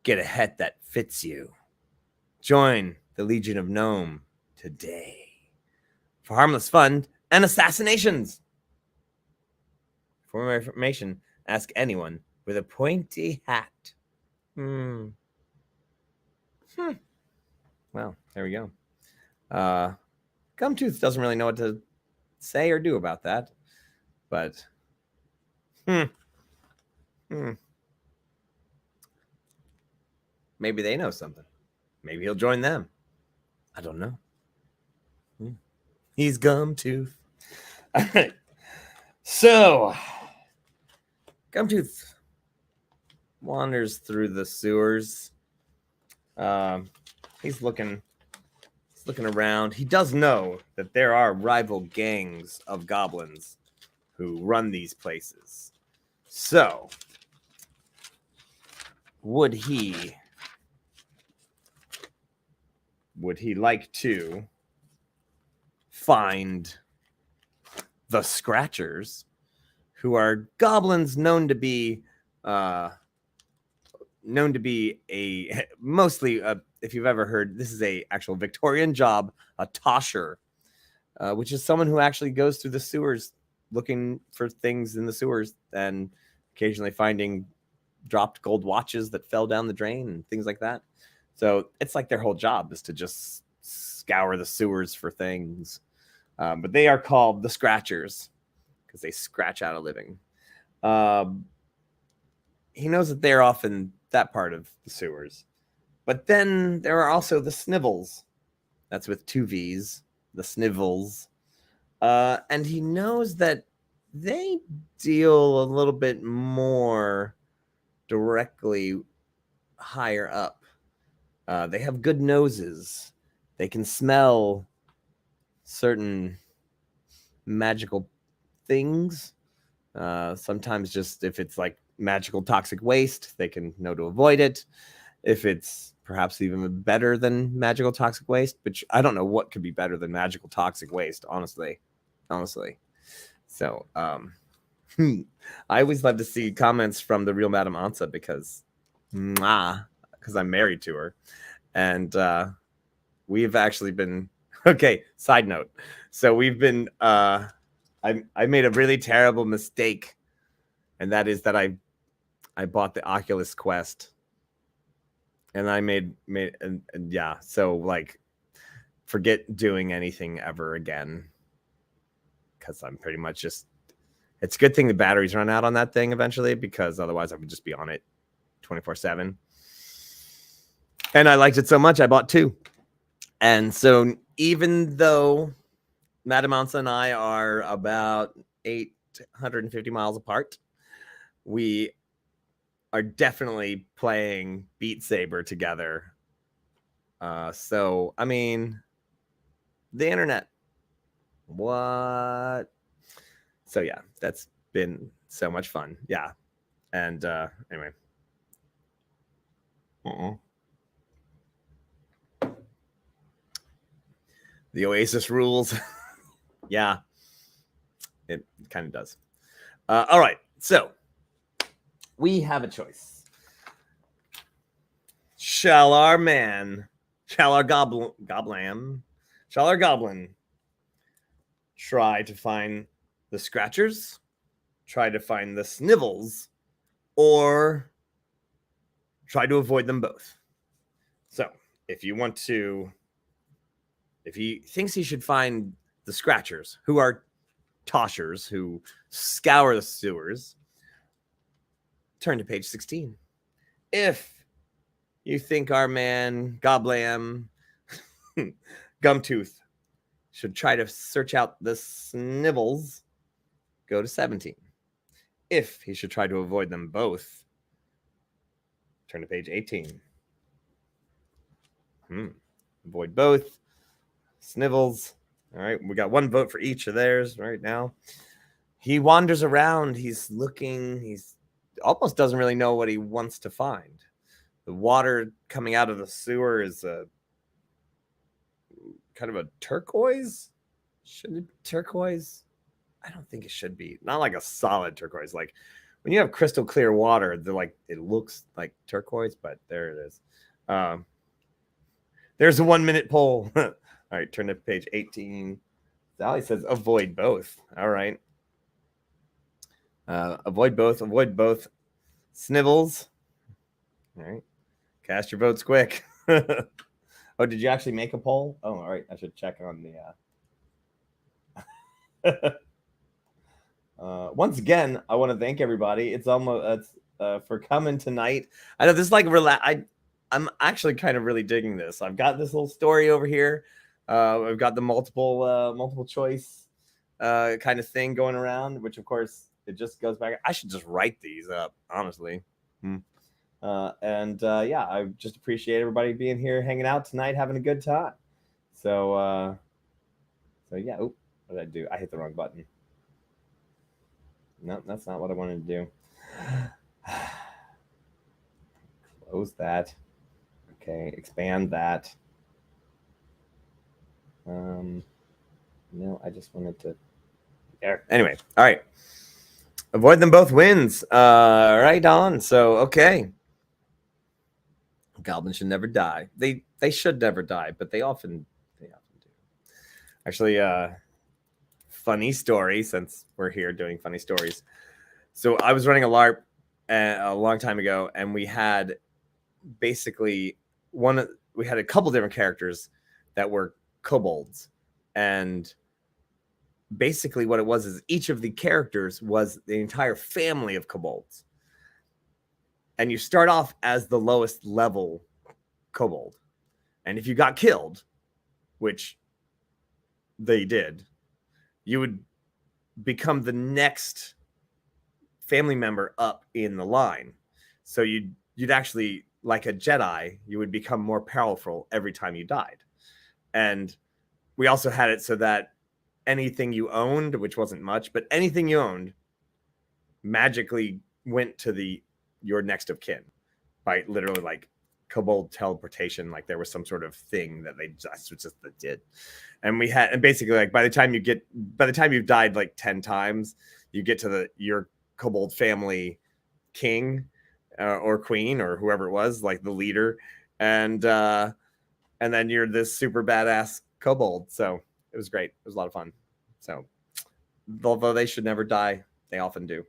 Get a hat that fits you. Join the Legion of Gnome today for harmless fun and assassinations. For more information, ask anyone with a pointy hat. Well, there we go. Gumtooth doesn't really know what to say or do about that, but maybe they know something. Maybe he'll join them. I don't know. He's Gumtooth. All right. So, Gumtooth wanders through the sewers. He's looking looking around. He does know that there are rival gangs of goblins who run these places. So, would he like to find the Scratchers, who are goblins known to be a mostly if you've ever heard, this is a actual Victorian job, a tosher, which is someone who actually goes through the sewers looking for things in the sewers and occasionally finding dropped gold watches that fell down the drain and things like that. So it's like their whole job is to just scour the sewers for things. But they are called the Scratchers because they scratch out a living. He knows that they're off in that part of the sewers. But then there are also the Snivels. That's with 2 V's, the Snivels. And he knows that they deal a little bit more directly higher up. They have good noses. They can smell certain magical things. Sometimes just if it's like magical toxic waste, they can know to avoid it. If it's perhaps even better than magical toxic waste, but I don't know what could be better than magical toxic waste, honestly. So, I always love to see comments from the real Madame Ansa because I'm married to her. And we've actually been, okay, side note. So we've been, I made a really terrible mistake. And that is that I bought the Oculus Quest. And I made and yeah, so like forget doing anything ever again. Because I'm pretty much just, it's a good thing the batteries run out on that thing eventually, because otherwise I would just be on it 24/7. And I liked it so much, I bought 2. And so even though Madame Ansa and I are about 850 miles apart, we are definitely playing Beat Saber together. So, I mean, the internet. What? So, yeah, that's been so much fun. Yeah. And anyway. The Oasis rules. Yeah, it kind of does. All right, so we have a choice. Shall our goblin try to find the Scratchers, try to find the Snivels, or try to avoid them both? So if he thinks he should find the Scratchers, who are toshers who scour the sewers, turn to page 16. If you think our man Goblam Gumtooth should try to search out the Snivels, go to 17. If he should try to avoid them both, turn to page 18. Avoid both. Snivels. All right, we got 1 vote for each of theirs right now. He wanders around. He's looking. He's almost doesn't really know what he wants to find. The water coming out of the sewer is a kind of a turquoise. Should it be turquoise? I don't think it should be. Not like a solid turquoise. Like when you have crystal clear water, they're like, it looks like turquoise, but there it is. There's a 1-minute poll. All right, turn to page 18. Sally says avoid both. All right. Avoid both. Snivels. All right. Cast your votes quick. Oh, did you actually make a poll? Oh, all right. I should check on the... Once again, I want to thank everybody. It's almost for coming tonight. I know this is like I'm actually kind of really digging this. I've got this little story over here. I've got the multiple choice kind of thing going around, which of course it just goes back. I should just write these up, honestly. Yeah, I just appreciate everybody being here, hanging out tonight, having a good time. So yeah. Oop, what did I do? I hit the wrong button. No, that's not what I wanted to do. Close that. Okay, expand that. No, I just wanted to. There. Anyway, all right. Avoid them both wins. Right on. So okay. Goblins should never die. They should never die, but they often do. Actually, funny story, since we're here doing funny stories. So I was running a LARP a long time ago, and we had basically we had a couple different characters that were kobolds, and basically what it was is each of the characters was the entire family of kobolds, and you start off as the lowest level kobold, and if you got killed, which they did, you would become the next family member up in the line. So you'd actually, like a Jedi, you would become more powerful every time you died. And we also had it so that anything you owned, which wasn't much, but anything you owned magically went to your next of kin by literally like kobold teleportation. Like there was some sort of thing that they just did. And we had, and basically like by the time you've died like 10 times, you get to your kobold family king or queen or whoever it was, like the leader, and then you're this super badass kobold. So it was great. It was a lot of fun. So although they should never die, they often do.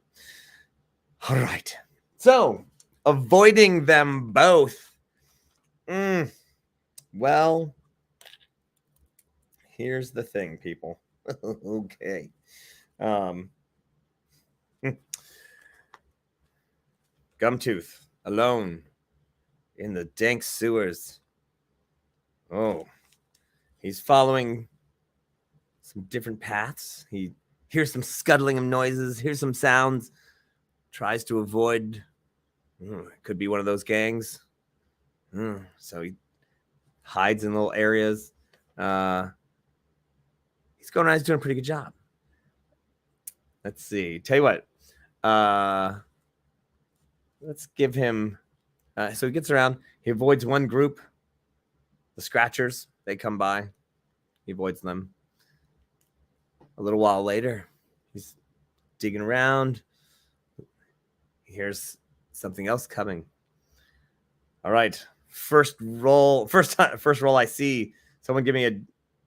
All right. So avoiding them both. Well, here's the thing, people. Okay. Gumtooth, alone in the dank sewers. Oh, he's following some different paths. He hears some scuttling of noises, hears some sounds, tries to avoid. Could be one of those gangs. So he hides in little areas. He's going around, he's doing a pretty good job. Let's see. Tell you what. Let's give him. So he gets around. He avoids one group. The Scratchers. They come by. He avoids them. A little while later, he's digging around. He hears something else coming. All right. First roll I see. Someone give me a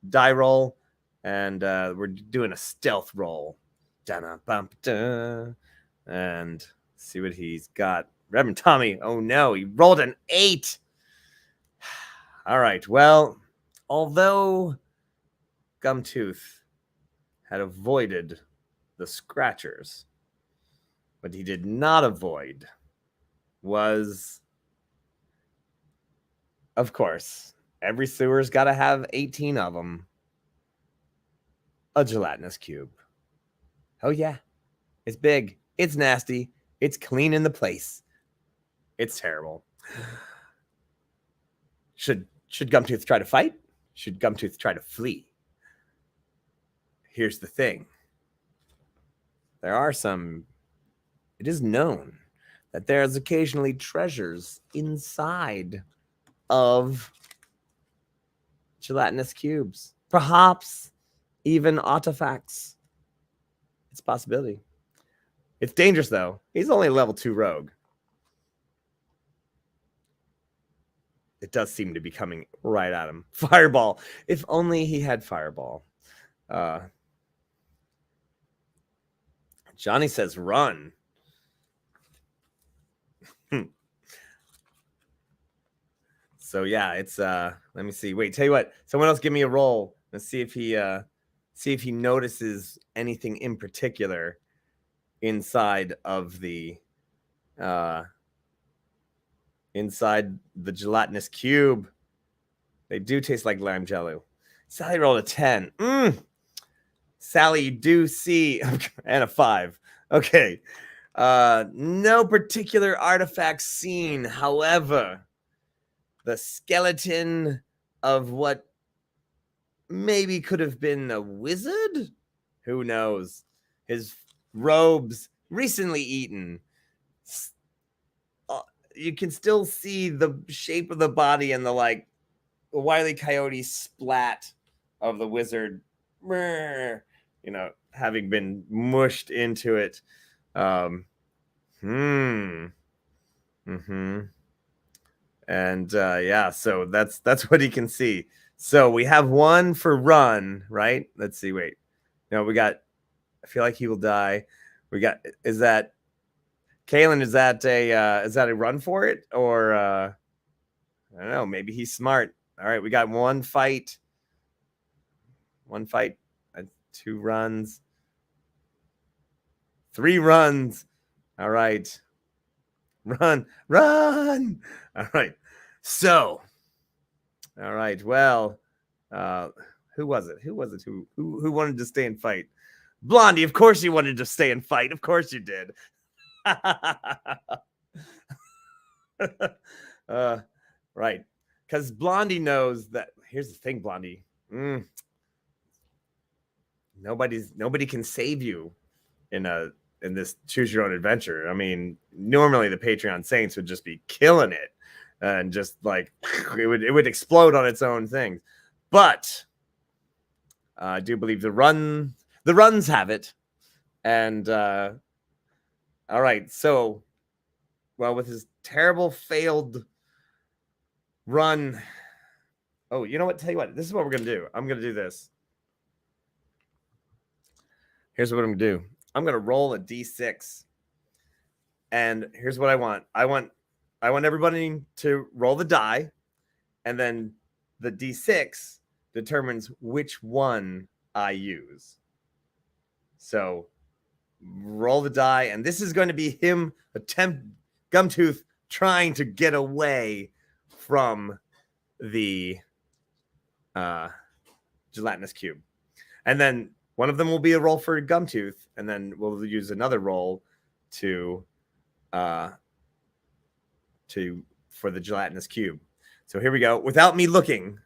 die roll. And we're doing a stealth roll. And see what he's got. Reverend Tommy. Oh no, he rolled an 8. All right. Well, although Gumtooth had avoided the Scratchers, what he did not avoid was, of course, every sewer's got to have 18 of them. A gelatinous cube. Oh yeah, it's big. It's nasty. It's clean in the place. It's terrible. Should Gumtooth try to fight? Should Gumtooth try to flee? Here's the thing. It is known that there's occasionally treasures inside of gelatinous cubes. Perhaps even artifacts. It's a possibility. It's dangerous, though. He's only a level 2 rogue. It does seem to be coming right at him. Fireball. If only he had Fireball. Johnny says run. So yeah, it's let me see. Wait, tell you what. Someone else give me a roll. Let's see if he notices anything in particular inside of the gelatinous cube. They do taste like lime jello. Sally rolled a 10. Sally, you do see, and a 5. Okay. No particular artifact seen. However, the skeleton of what maybe could have been a wizard. Who knows? His robes recently eaten. You can still see the shape of the body and the like Wile E. Coyote splat of the wizard, having been mushed into it. And yeah, so that's what he can see. So we have one for run, right? Let's see. Wait, no, we got. I feel like he will die. We got. Is that Kalen? Is that a run for it, or I don't know? Maybe he's smart. All right, we got one fight, 2 runs, 3 runs. All right, run. All right. So, all right. Well, who was it? Who wanted to stay and fight? Blondie. Of course you wanted to stay and fight. Of course you did. Right. Because Blondie knows that. Here's the thing, Blondie. Nobody can save you in this choose your own adventure. I mean, normally the Patreon Saints would just be killing it and just like it would explode on its own things. But I do believe the runs have it. And all right, so with his terrible failed run. Oh, you know what? Tell you what, this is what we're gonna do. I'm gonna do this. Here's what I'm gonna do. I'm gonna roll a d6, and here's what I want. I want everybody to roll the die, and then the d6 determines which one I use. So roll the die, and this is going to be him Gumtooth trying to get away from the gelatinous cube. And then one of them will be a roll for Gumtooth, and then we'll use another roll for the gelatinous cube. So here we go. Without me looking,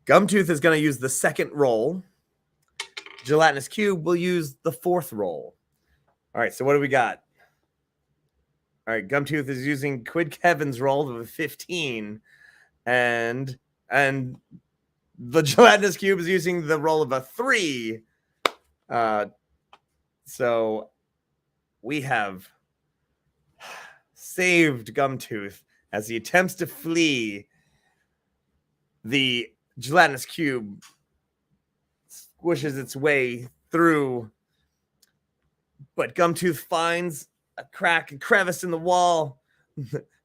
Gumtooth is going to use the second roll. Gelatinous cube will use the fourth roll. All right, so what do we got? All right, Gumtooth is using Quid Kevin's roll of a 15, and the gelatinous cube is using the roll of a 3. So we have saved Gumtooth as he attempts to flee. The gelatinous cube squishes its way through, but Gumtooth finds a crack and crevice in the wall.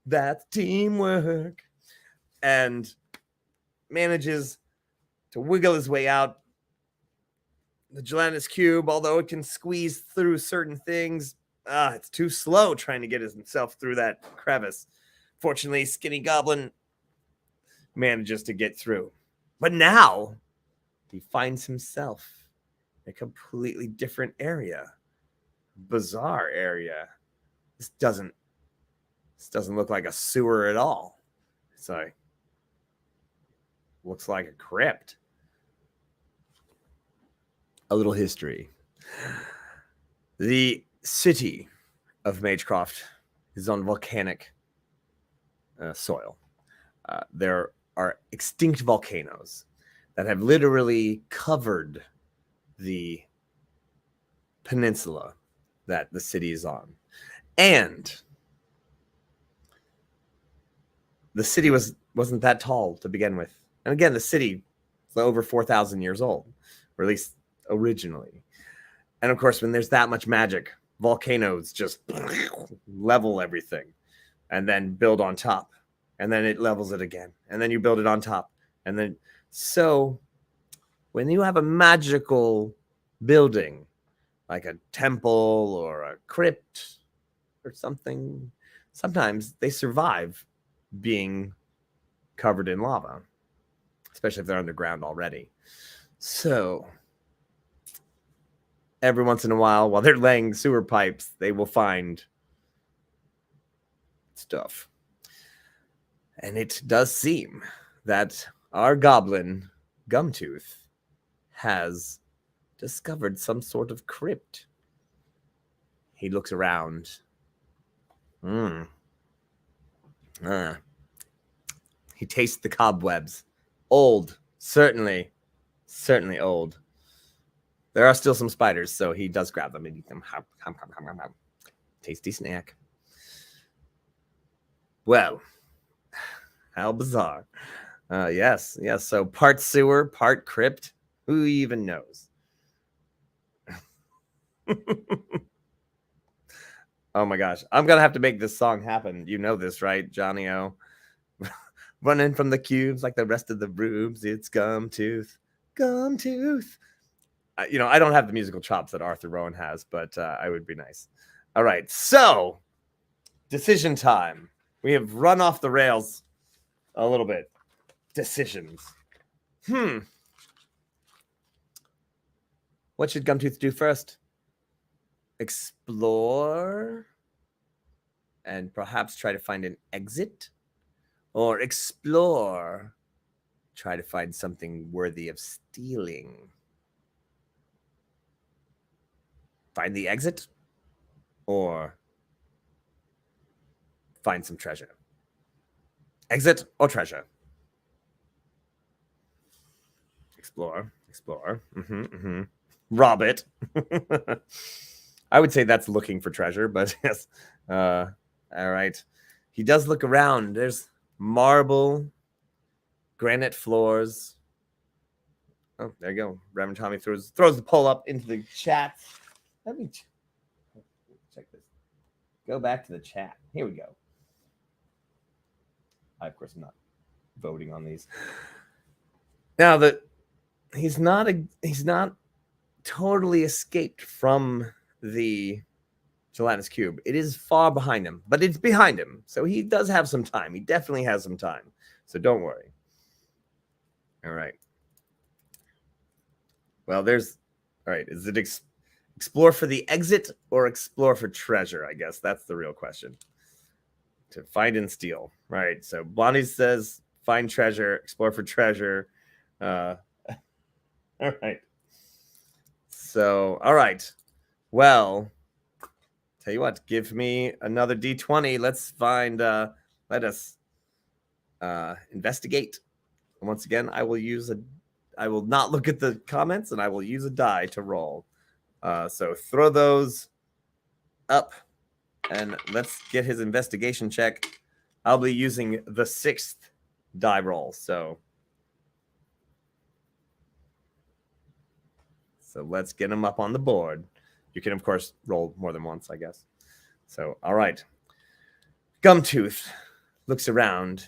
That's teamwork. And manages to wiggle his way out. The gelatinous cube, although it can squeeze through certain things, it's too slow trying to get himself through that crevice. Fortunately, Skinny Goblin manages to get through. But now he finds himself in a completely different area. Bizarre area. This doesn't look like a sewer at all. It's like looks like a crypt. A little history. The city of Magecroft is on volcanic soil. There are extinct volcanoes that have literally covered the peninsula that the city is on. And the city wasn't that tall to begin with. And again, the city is over 4,000 years old, or at least originally. And of course, when there's that much magic, volcanoes just level everything and then build on top. And then it levels it again. And then you build it on top. And then, so when you have a magical building, like a temple or a crypt or something, sometimes they survive being covered in lava, especially if they're underground already. So every once in a while they're laying sewer pipes, they will find stuff. And it does seem that our goblin, Gumtooth, has discovered some sort of crypt. He looks around. He tastes the cobwebs. Old, certainly old. There are still some spiders, so he does grab them and eat them. Tasty snack. Well, how bizarre. Yes. So part sewer, part crypt. Who even knows? Oh my gosh. I'm going to have to make this song happen. You know this, right, Johnny O? Running from the cubes like the rest of the rooms. It's Gumtooth. Gumtooth. I don't have the musical chops that Arthur Rowan has, but I would be nice. All right. So, decision time. We have run off the rails a little bit. Decisions. What should Gumtooth do first? Explore and perhaps try to find an exit? Or explore, try to find something worthy of stealing? Find the exit? Or find some treasure? Exit or treasure? Explore. Rob it. I would say that's looking for treasure, but yes. All right. He does look around. There's marble, granite floors. Oh, there you go. Reverend Tommy throws the poll up into the chat. Let me check this. Go back to the chat. Here we go. I, of course, am not voting on these. Now that he's not totally escaped from the gelatinous cube. It is far behind him, but it's behind him. So he does have some time. He definitely has some time. So don't worry. All right. Well, all right. Is it explore for the exit or explore for treasure? I guess that's the real question. To find and steal. Right. So Bonnie says find treasure, explore for treasure. All right. So, all right. Well, tell you what, give me another D20. Let's find, let us investigate. And once again, I will not look at the comments and I will use a die to roll. So throw those up and let's get his investigation check. I'll be using the 6th die roll. So let's get him up on the board. You can, of course, roll more than once, I guess. So, all right. Gumtooth looks around.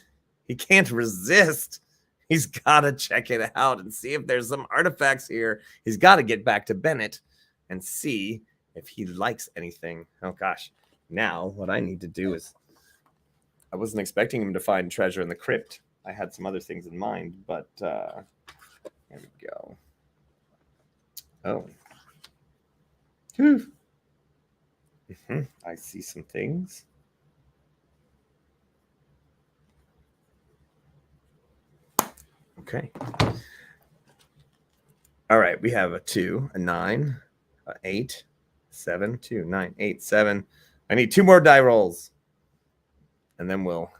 He can't resist. He's got to check it out and see if there's some artifacts here. He's got to get back to Bennett and see if he likes anything. Oh, gosh. Now, what I need to do is... I wasn't expecting him to find treasure in the crypt. I had some other things in mind, but there we go. Oh. I see some things. Okay. All right. We have a 2, a 9, a 8, 7, 2, 9, 8, 7. I need 2 more die rolls. And then we'll...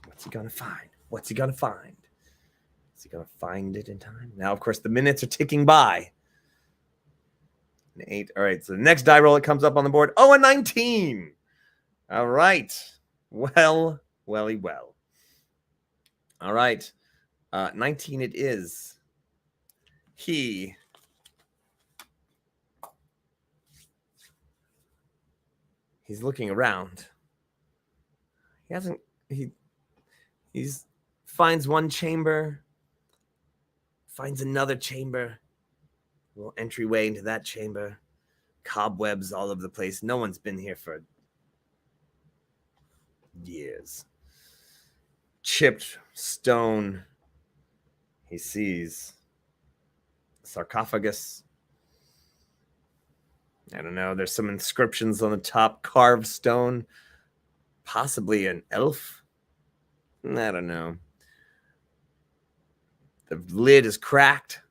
What's he going to find? What's he going to find? Is he going to find it in time? Now, of course, the minutes are ticking by. An 8. All right, so the next die roll that comes up on the board. Oh, a 19. All right. Well. All right. 19 it is. He's looking around. He's finds one chamber, finds another chamber, a little entryway into that chamber, cobwebs all over the place. No one's been here for years. Chipped stone. He sees a sarcophagus. I don't know. There's some inscriptions on the top, carved stone, possibly an elf. I don't know. The lid is cracked,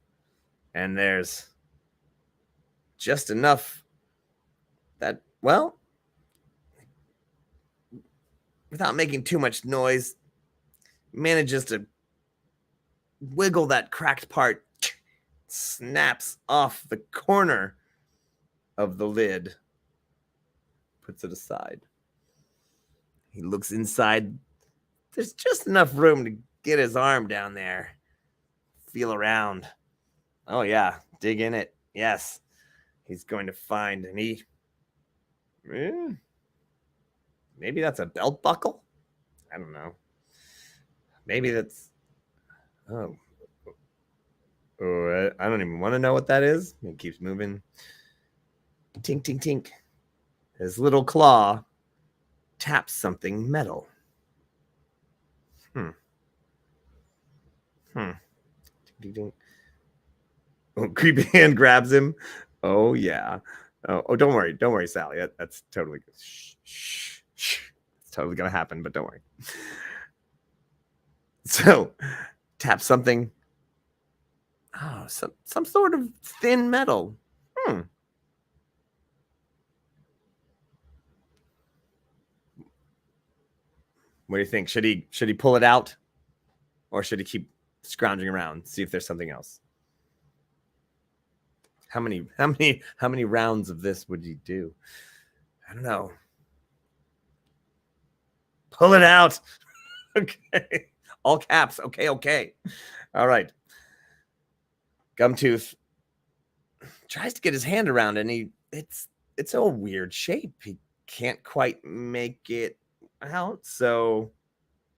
and there's just enough that, well, without making too much noise, manages to wiggle that cracked part, snaps off the corner of the lid, puts it aside. He looks inside. There's just enough room to get his arm down there. Feel around. Oh, yeah. Dig in it. Yes. He's going to find, and maybe that's a belt buckle? I don't know. Maybe that's, I don't even want to know what that is. It keeps moving. Tink, tink, tink. His little claw taps something metal. Tink, tink, tink. Oh, creepy hand grabs him. Oh, yeah. Oh, don't worry, Sally. That's totally good. Shh. It's totally going to happen, but don't worry. So, tap something. Oh, some sort of thin metal. What do you think? Should he pull it out, or should he keep scrounging around, see if there's something else? How many rounds of this would you do? I don't know. Pull it out. Okay. All caps. Okay. All right. Gumtooth tries to get his hand around, and it's a weird shape. He can't quite make it out,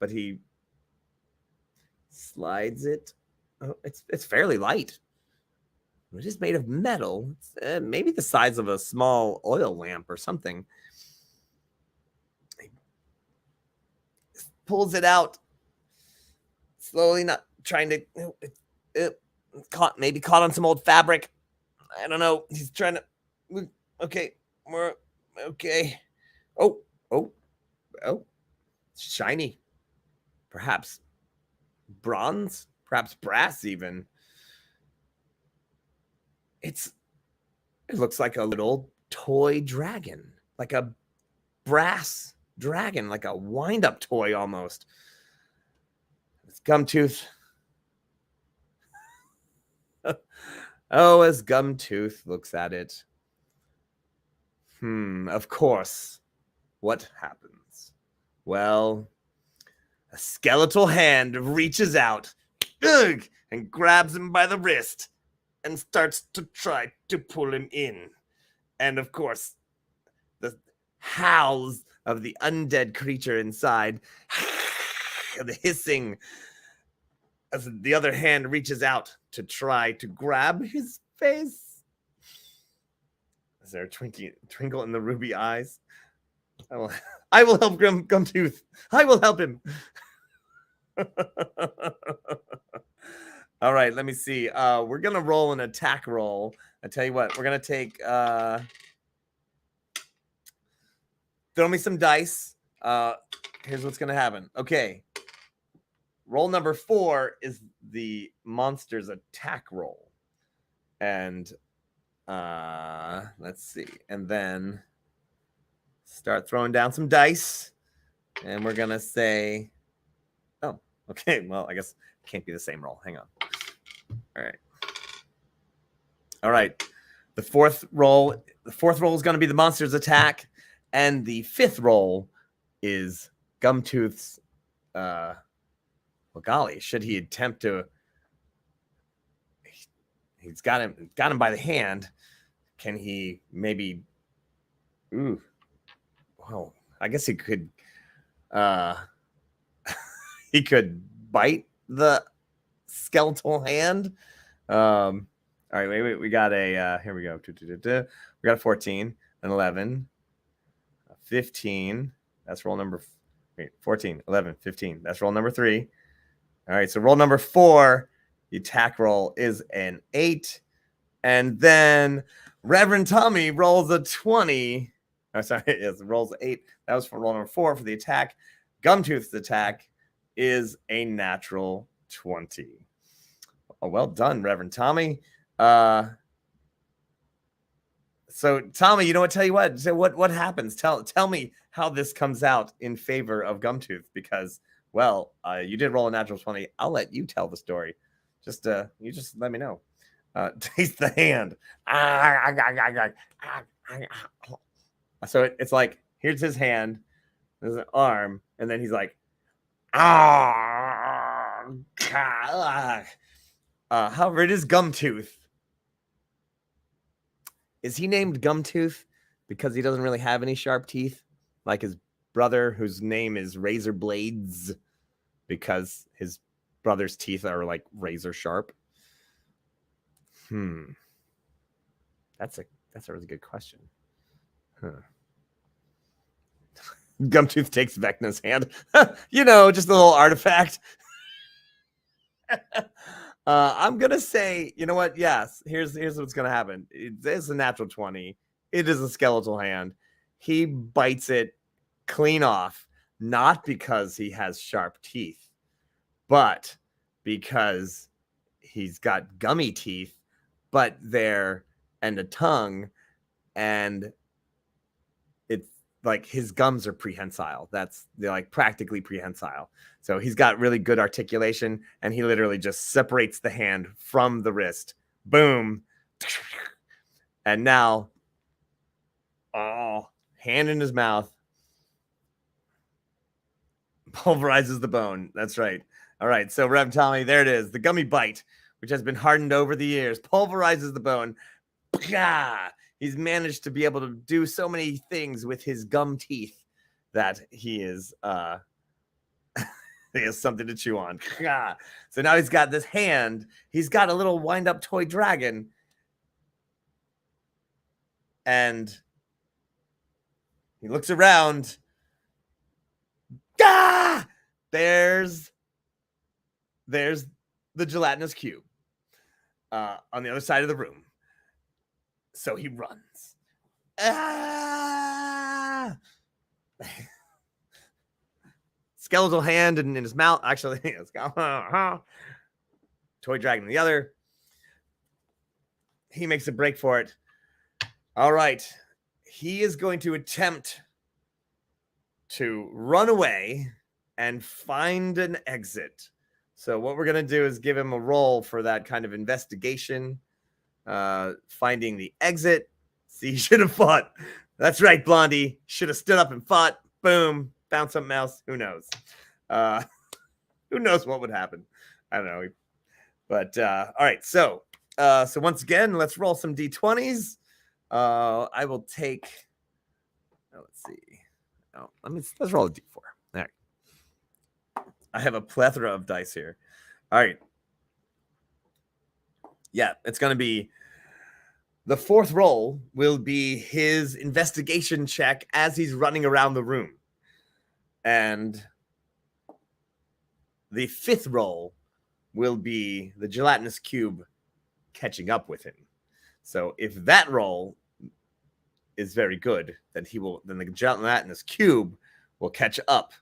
but he slides it. Oh, it's fairly light. It is made of metal. It's, maybe the size of a small oil lamp or something. He pulls it out slowly, not trying to. Caught on some old fabric. I don't know. He's trying to. Okay, we're okay. Oh, shiny. Perhaps bronze. Perhaps brass even. It looks like a little toy dragon, like a brass dragon, like a wind-up toy almost. It's Gumtooth. Oh, as Gumtooth looks at it. Of course. What happens? Well, a skeletal hand reaches out and grabs him by the wrist and starts to try to pull him in. And of course, the howls of the undead creature inside, the hissing, as the other hand reaches out to try to grab his face. Is there a twinkle in the ruby eyes? I will help Gumtooth. I will help him. All right, let me see. We're gonna roll an attack roll. I tell you what, we're gonna take. Throw me some dice. Here's what's gonna happen. Okay. Roll number 4 is the monster's attack roll, and let's see, and then start throwing down some dice, and we're gonna say, oh, okay. Well, I guess it can't be the same roll. Hang on. All right. The fourth roll is going to be the monster's attack, and the 5th roll is Gumtooth's. Well, golly, should he attempt to? He's got him by the hand. Can he maybe? Ooh. Well, I guess he could. He could bite the skeletal hand. All right, wait. We got a. Here we go. We got a 14, an 11, a 15. That's roll number. 14, 11, 15. That's roll number 3. All right, so roll number 4, the attack roll is an 8. And then Reverend Tommy rolls a 20. Oh, sorry, yes, rolls 8. That was for roll number 4 for the attack. Gumtooth's attack is a natural 20. Oh, well done, Reverend Tommy. So Tommy, you know what? Tell you what. So what happens? Tell me how this comes out in favor of Gumtooth, because well, you did roll a natural 20. I'll let you tell the story. You just let me know. Taste the hand. So it's like, here's his hand. There's an arm, and then he's like, however, it is Gumtooth. Is he named Gumtooth because he doesn't really have any sharp teeth, like his brother, whose name is Razor Blades, because his brother's teeth are like razor sharp? That's a really good question. Gumtooth takes Vecna's hand. Just a little artifact. I'm gonna say, you know what? Yes, here's what's gonna happen. It's a natural 20. It is a skeletal hand. He bites it clean off, not because he has sharp teeth, but because he's got gummy teeth, and a tongue, and it's like his gums are prehensile. They're like practically prehensile. So he's got really good articulation, and he literally just separates the hand from the wrist. Boom. And now, hand in his mouth, pulverizes the bone. That's right. All right. So Rev Tommy, there it is. The gummy bite, which has been hardened over the years, pulverizes the bone. He's managed to be able to do so many things with his gum teeth that he has something to chew on. So now he's got this hand. He's got a little wind-up toy dragon. And he looks around. There's the gelatinous cube on the other side of the room. So he runs. Skeletal hand in his mouth. Actually, toy dragon in the other. He makes a break for it. All right. He is going to attempt to run away and find an exit. So what we're going to do is give him a roll for that kind of investigation. Finding the exit. See, he should have fought. That's right, Blondie. Should have stood up and fought. Boom. Found something else. Who knows? Who knows what would happen? I don't know. But all right. So once again, let's roll some d20s. I will take. Let's see. Let's roll a d4. All right. I have a plethora of dice here. All right. Yeah, it's going to be the fourth roll will be his investigation check as he's running around the room. And the fifth roll will be the gelatinous cube catching up with him. So if that roll is very good, then the gelatinous cube will catch up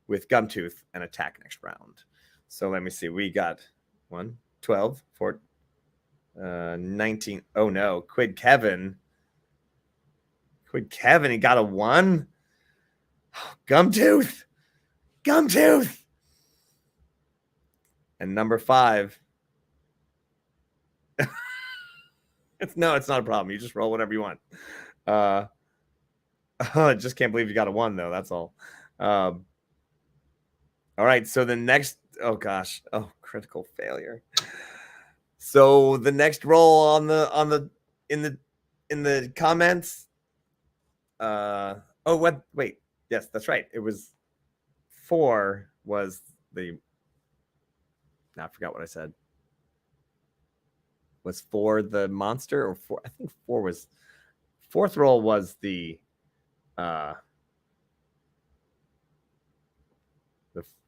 with Gumtooth and attack next round. So let me see. We got 1, 12, 14, 19. Oh no, Quid Kevin, he got a 1. Gumtooth. And number 5. It's not a problem. You just roll whatever you want. I just can't believe you got a 1 though. That's all. All right. So the next, critical failure. So the next roll in the comments. Wait. Yes, that's right. It was 4 was the. Now I forgot what I said. Was 4 the monster or 4? I think 4 was. Fourth roll was the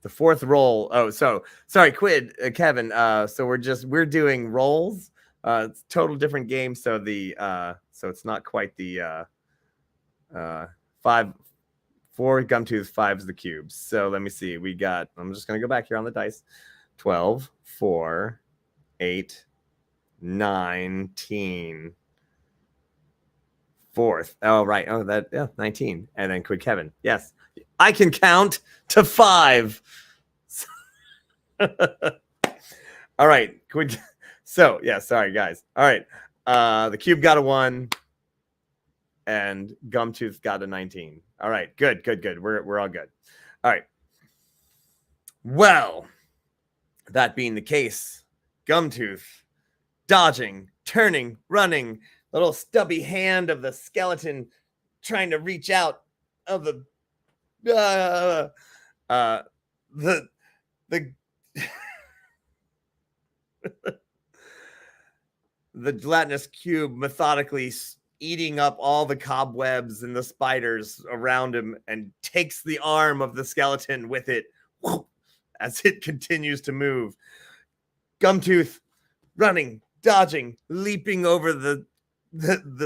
fourth roll. Oh, so sorry, Quid, Kevin. So we're doing rolls. It's total different game. So the so it's not quite the 5 4 Gumtooth, 5 is the cubes. So let me see. We got, I'm just going to go back here on the dice. 12, 4, 8, 19. Fourth. Oh, right. Oh, that, yeah, 19. And then Quid Kevin. Yes. I can count to 5. All right. Quid. So, yeah, sorry, guys. All right. The cube got a 1. And Gumtooth got a 19. All right, good. We're all good. All right. Well, that being the case, Gumtooth dodging, turning, running, the little stubby hand of the skeleton trying to reach out of the the gelatinous cube methodically eating up all the cobwebs and the spiders around him and takes the arm of the skeleton with it as it continues to move. Gumtooth running, dodging, leaping over the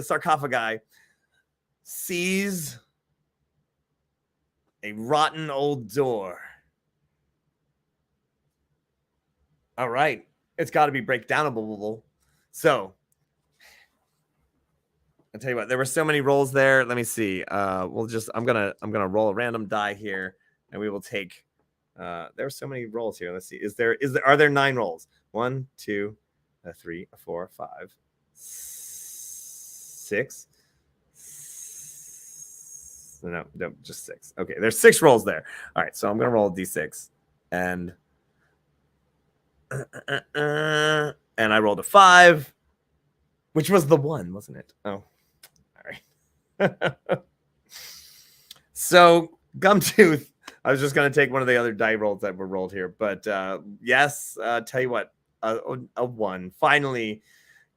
sarcophagi, sees a rotten old door. All right, it's got to be breakdownable. So I'll tell you what, there were so many rolls there. Let me see. I'm gonna roll a random die here, and we will take. There are so many rolls here. Let's see. Are there 9 rolls? 1, 2, 3, 4, 5, 6. No, just 6. Okay, there's 6 rolls there. All right, so I'm gonna roll a d6, and I rolled a 5, which was the 1, wasn't it? Oh. So Gumtooth, I was just going to take one of the other die rolls that were rolled here, but yes, tell you what, a 1. Finally,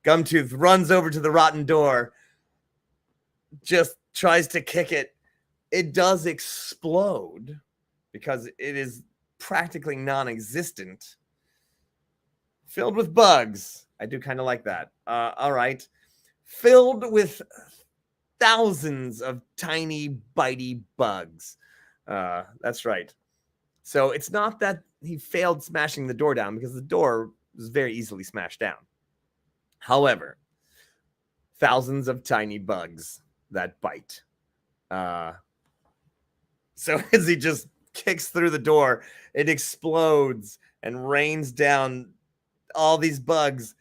Gumtooth runs over to the rotten door, just tries to kick it. It does explode because it is practically non-existent, filled with bugs. I do kind of like that. All right, filled with thousands of tiny bitey bugs. That's right. So it's not that he failed smashing the door down, because the door was very easily smashed down. However, thousands of tiny bugs that bite. So as he just kicks through the door, it explodes and rains down all these bugs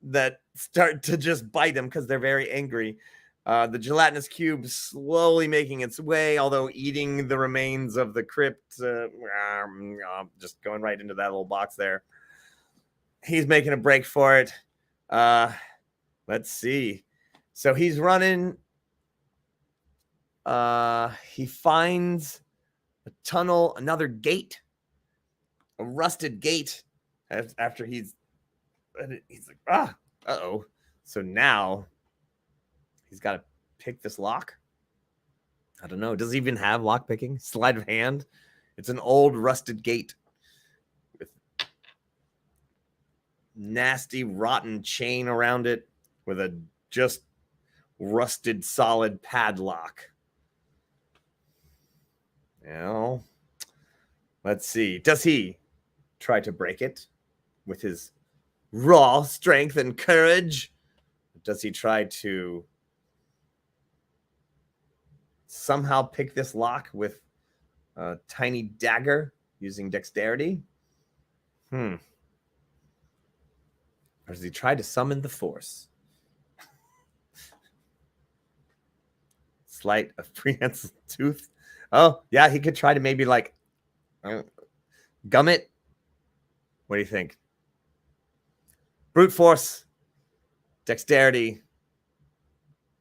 that start to just bite him because they're very angry. The gelatinous cube slowly making its way, although eating the remains of the crypt, just going right into that little box there. He's making a break for it. Let's see. So he's running. He finds a tunnel, another gate, a rusted gate. After he's like, uh-oh. So now he's got to pick this lock. I don't know. Does he even have lock picking? Sleight of hand? It's an old rusted gate with nasty, rotten chain around it with a just rusted, solid padlock. Now, let's see. Does he try to break it with his raw strength and courage? Does he try to somehow pick this lock with a tiny dagger using dexterity? Or does he try to summon the force? Sleight of prehensile tooth. Oh, yeah, he could try to maybe like gum it. What do you think? Brute force, dexterity,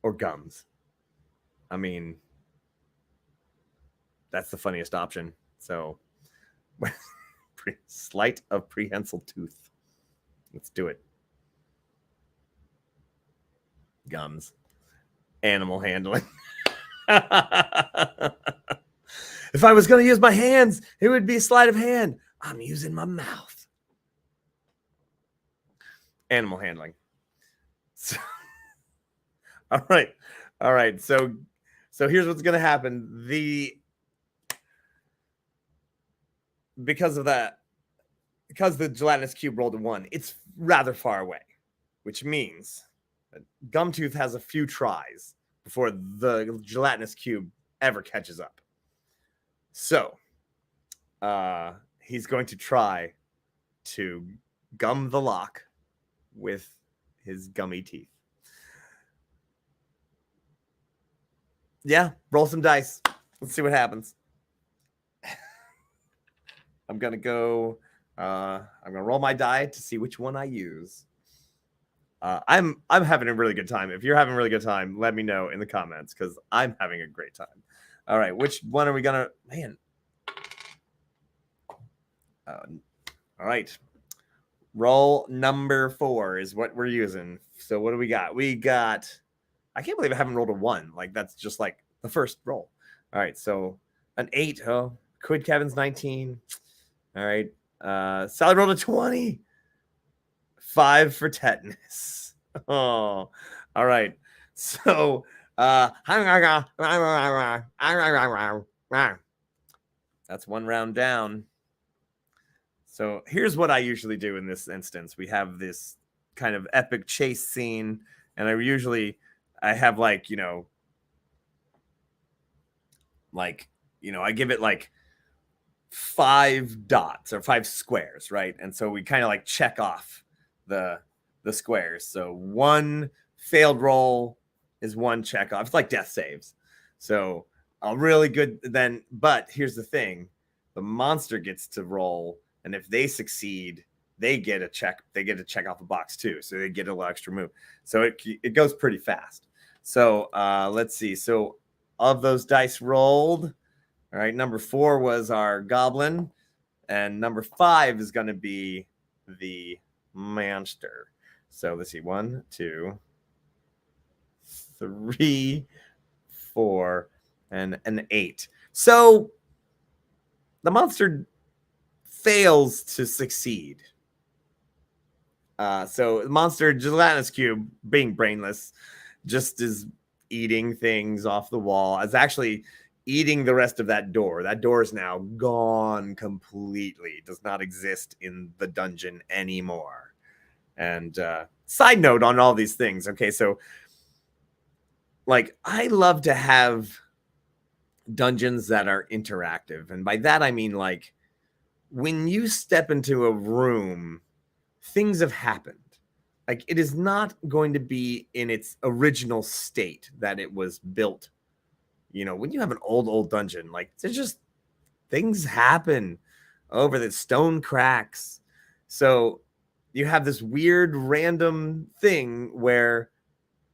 or gums? I mean, that's the funniest option. So, sleight of prehensile tooth. Let's do it. Gums. Animal handling. If I was going to use my hands, it would be sleight of hand. I'm using my mouth. Animal handling. So, all right. So here's what's going to happen. The because of that, because the gelatinous cube rolled a 1, it's rather far away, which means that Gumtooth has a few tries before the gelatinous cube ever catches up. So he's going to try to gum the lock with his gummy teeth. Yeah, roll some dice. Let's see what happens. I'm gonna go. I'm gonna roll my die to see which one I use. I'm having a really good time. If you're having a really good time, let me know in the comments because I'm having a great time. All right, which one are we gonna? Man. All right. Roll number 4 is what we're using. So what do we got? We got. I can't believe I haven't rolled a 1. Like that's just like the first roll. All right, so an 8. Oh, Quid Kevin's 19. All right. Sally rolled a 20. 5 for tetanus. Oh, all right. So that's one round down. So here's what I usually do in this instance. We have this kind of epic chase scene, and I have I give it like 5 dots or 5 squares, right? And so we kind of like check off the squares. So 1 failed roll is 1 check off. It's like death saves. So a really good then, but here's the thing. The monster gets to roll, and if they succeed, they get a check. They get to check off a box too. So they get a little extra move. So it goes pretty fast. So let's see. So of those dice rolled, all right, number 4 was our goblin, and number 5 is going to be the monster. So let's see, 1, 2, 3, 4, and an 8. So the monster fails to succeed. So the monster gelatinous cube, being brainless, just is eating things off the wall. It's actually eating the rest of that door. That door is now gone completely. It does not exist in the dungeon anymore. And side note on all these things. Okay, so like I love to have dungeons that are interactive. And by that I mean like when you step into a room, things have happened. Like it is not going to be in its original state that it was built. You know, when you have an old dungeon, like there's just things happen over the stone cracks. So you have this weird random thing where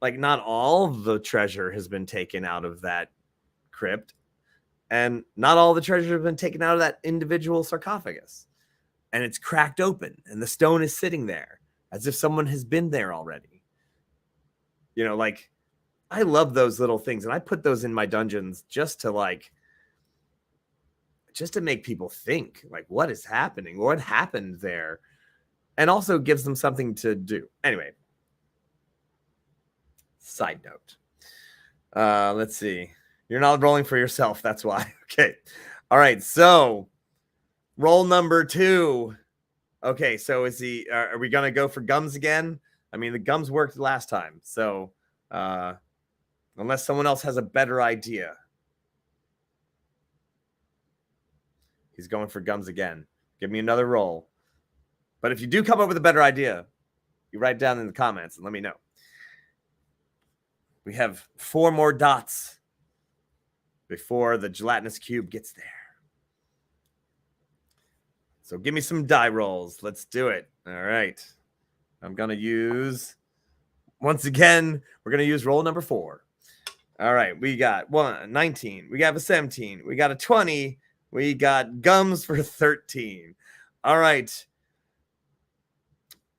like not all the treasure has been taken out of that crypt, and not all the treasure has been taken out of that individual sarcophagus. And it's cracked open and the stone is sitting there as if someone has been there already. You know, like I love those little things, and I put those in my dungeons just to make people think like what is happening, what happened there, and also gives them something to do. Anyway, side note. Let's see. You're not rolling for yourself. That's why. Okay. All right. So roll number 2. Okay. So are we going to go for gums again? I mean, the gums worked last time. So, unless someone else has a better idea. He's going for gums again. Give me another roll. But if you do come up with a better idea, you write down in the comments and let me know. We have 4 more dots before the gelatinous cube gets there. So give me some die rolls. Let's do it. All right. I'm going to use, once again, we're going to use roll number 4. All right. We got 19. We got a 17. We got a 20. We got gums for 13. All right.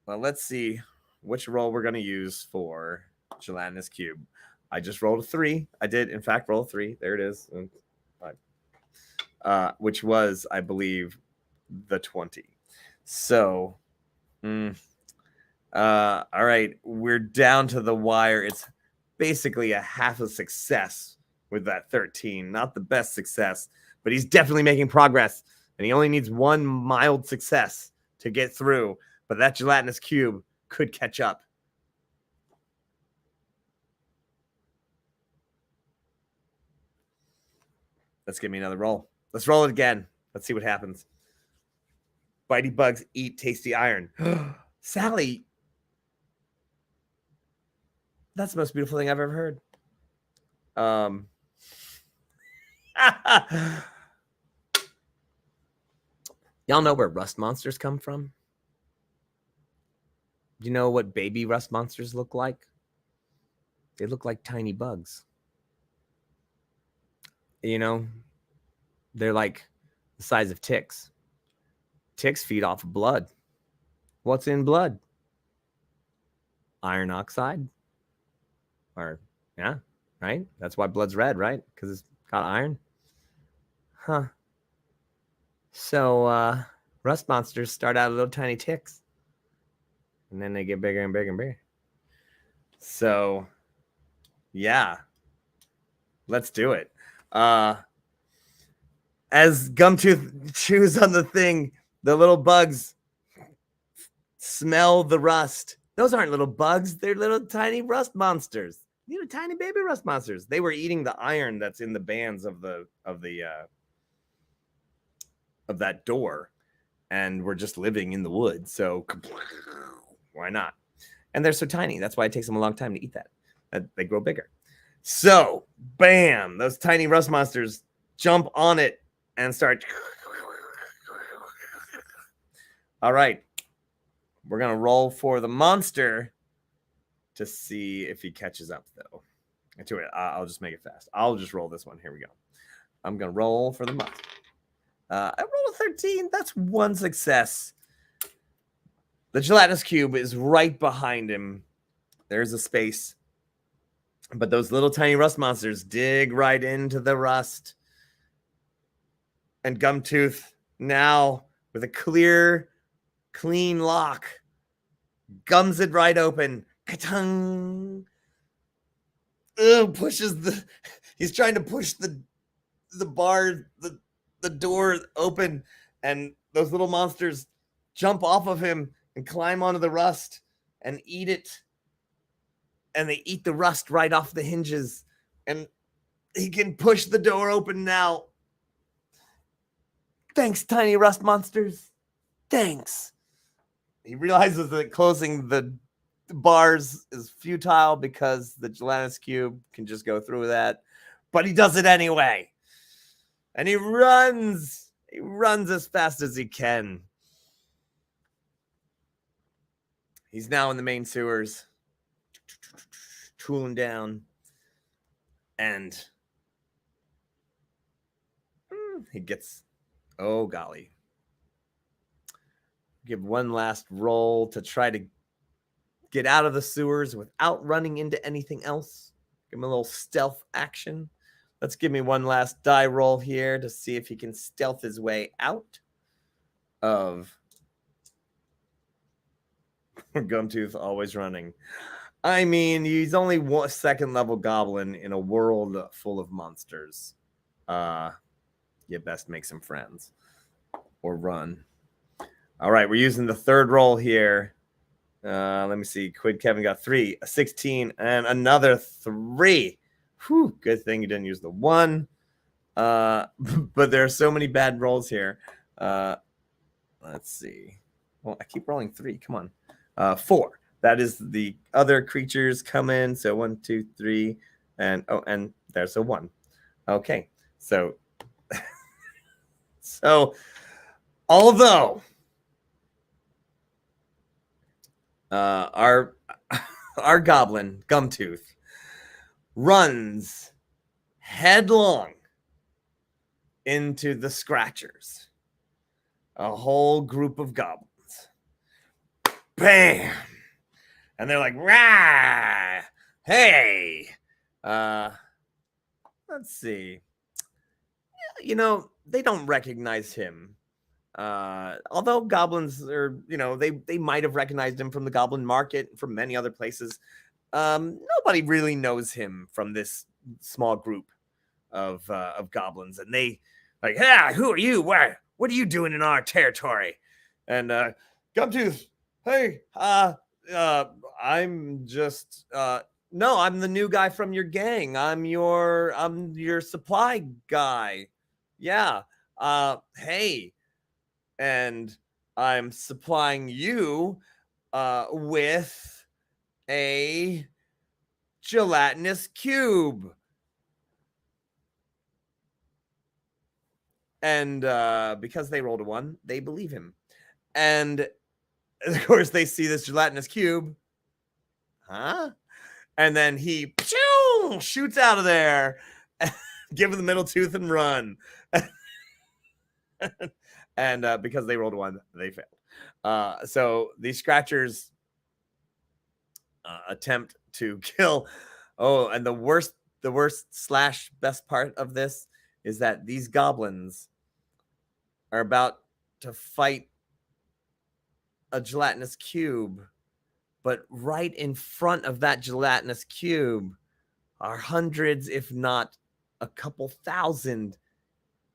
Well, let's see which roll we're going to use for gelatinous cube. I just rolled a 3. I did, in fact, roll a 3. There it is. Which was, I believe, the 20. So, all right. We're down to the wire. It's basically a half a success with that 13. Not the best success, but he's definitely making progress. And he only needs one mild success to get through. But that gelatinous cube could catch up. Let's give me another roll. Let's roll it again. Let's see what happens. Bitey bugs eat tasty iron. Sally, that's the most beautiful thing I've ever heard. Y'all know where rust monsters come from? Do you know what baby rust monsters look like? They look like tiny bugs. You know, they're like the size of ticks. Ticks feed off of blood. What's in blood? Iron oxide. Or, yeah, right? That's why blood's red, right? Because it's got iron. Huh. So, rust monsters start out as little tiny ticks. And then they get bigger and bigger and bigger. So, yeah. Let's do it. As Gumtooth chews on the thing, the little bugs smell the rust. Those aren't little bugs. They're little tiny rust monsters. You know, tiny baby rust monsters. They were eating the iron that's in the bands of that door, and were just living in the woods. So why not? And they're so tiny. That's why it takes them a long time to eat that. They grow bigger. So, bam, those tiny rust monsters jump on it and start. All right. We're going to roll for the monster to see if he catches up, though. To it, I'll just make it fast. I'll just roll this one. Here we go. I'm going to roll for the monster. I rolled a 13. That's one success. The gelatinous cube is right behind him. There's a space. But those little tiny rust monsters dig right into the rust. And Gumtooth, now with a clear, clean lock, gums it right open. Ka-tung! He's trying to push the bar, the door open, and those little monsters jump off of him and climb onto the rust and eat it. And they eat the rust right off the hinges. And he can push the door open now. Thanks, tiny rust monsters. Thanks. He realizes that closing the bars is futile because the gelatinous cube can just go through that. But he does it anyway. And he runs. He runs as fast as he can. He's now in the main sewers. Cooling down, and he gets, oh golly, give one last roll to try to get out of the sewers without running into anything else. Give him a little stealth action. Let's give me one last die roll here to see if he can stealth his way out of Gumtooth. Always running. I mean, he's only one second level goblin in a world full of monsters. You best make some friends or run. All right, we're using the third roll here. Let me see. Quid Kevin got 3, a 16, and another 3. Whew, good thing you didn't use the 1. But there are so many bad rolls here. Let's see. Well, I keep rolling 3. Come on. 4. That is the other creatures come in. So 1, 2, 3, and there's a 1. Okay, so although our goblin Gumtooth runs headlong into the Scratchers, a whole group of goblins, bam. And they're like, rah, hey, let's see. You know, they don't recognize him. Although goblins are, you know, they might have recognized him from the goblin market and from many other places. Nobody really knows him from this small group of goblins. And they like, who are you? What are you doing in our territory? And Gumtooth, hey, I'm just no, I'm the new guy from your gang. I'm your supply guy. Yeah. Hey, and I'm supplying you with a gelatinous cube. And because they rolled a 1, they believe him. And of course, they see this gelatinous cube. Huh? And then he shoots out of there, give him the middle tooth and run. And because they rolled a 1, they failed. So these scratchers attempt to kill. Oh, and the worst / best part of this is that these goblins are about to fight a gelatinous cube, but right in front of that gelatinous cube are hundreds, if not a couple thousand,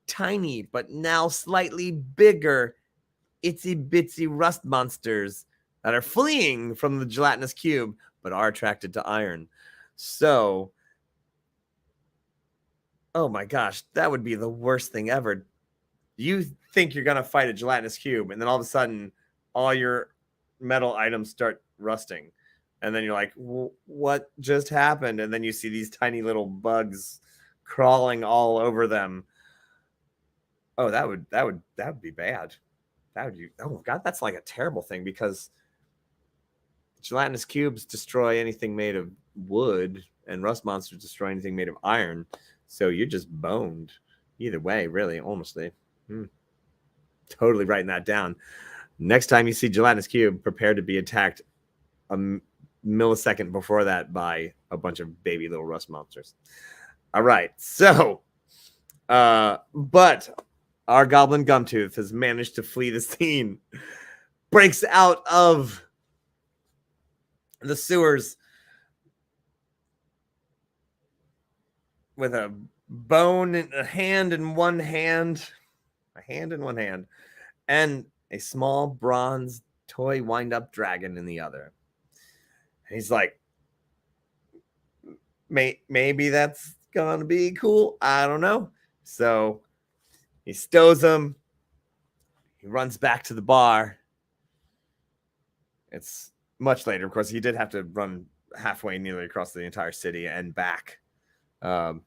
tiny but now slightly bigger itsy bitsy rust monsters that are fleeing from the gelatinous cube but are attracted to iron. So, oh my gosh, that would be the worst thing ever. You think you're gonna fight a gelatinous cube, and then all of a sudden, all your metal items start rusting, and then you're like, "What just happened?" And then you see these tiny little bugs crawling all over them. Oh, that would be bad. That would be, oh god, that's like a terrible thing, because gelatinous cubes destroy anything made of wood, and rust monsters destroy anything made of iron. So you're just boned either way, really, honestly. Totally writing that down. Next time you see gelatinous cube, prepare to be attacked a millisecond before that by a bunch of baby little rust monsters. All right, so but our goblin Gumtooth has managed to flee the scene, breaks out of the sewers with a bone in a hand in one hand, and a small bronze toy wind-up dragon in the other. And he's like, maybe that's gonna be cool. I don't know. So he stows him. He runs back to the bar. It's much later. Of course, he did have to run halfway nearly across the entire city and back to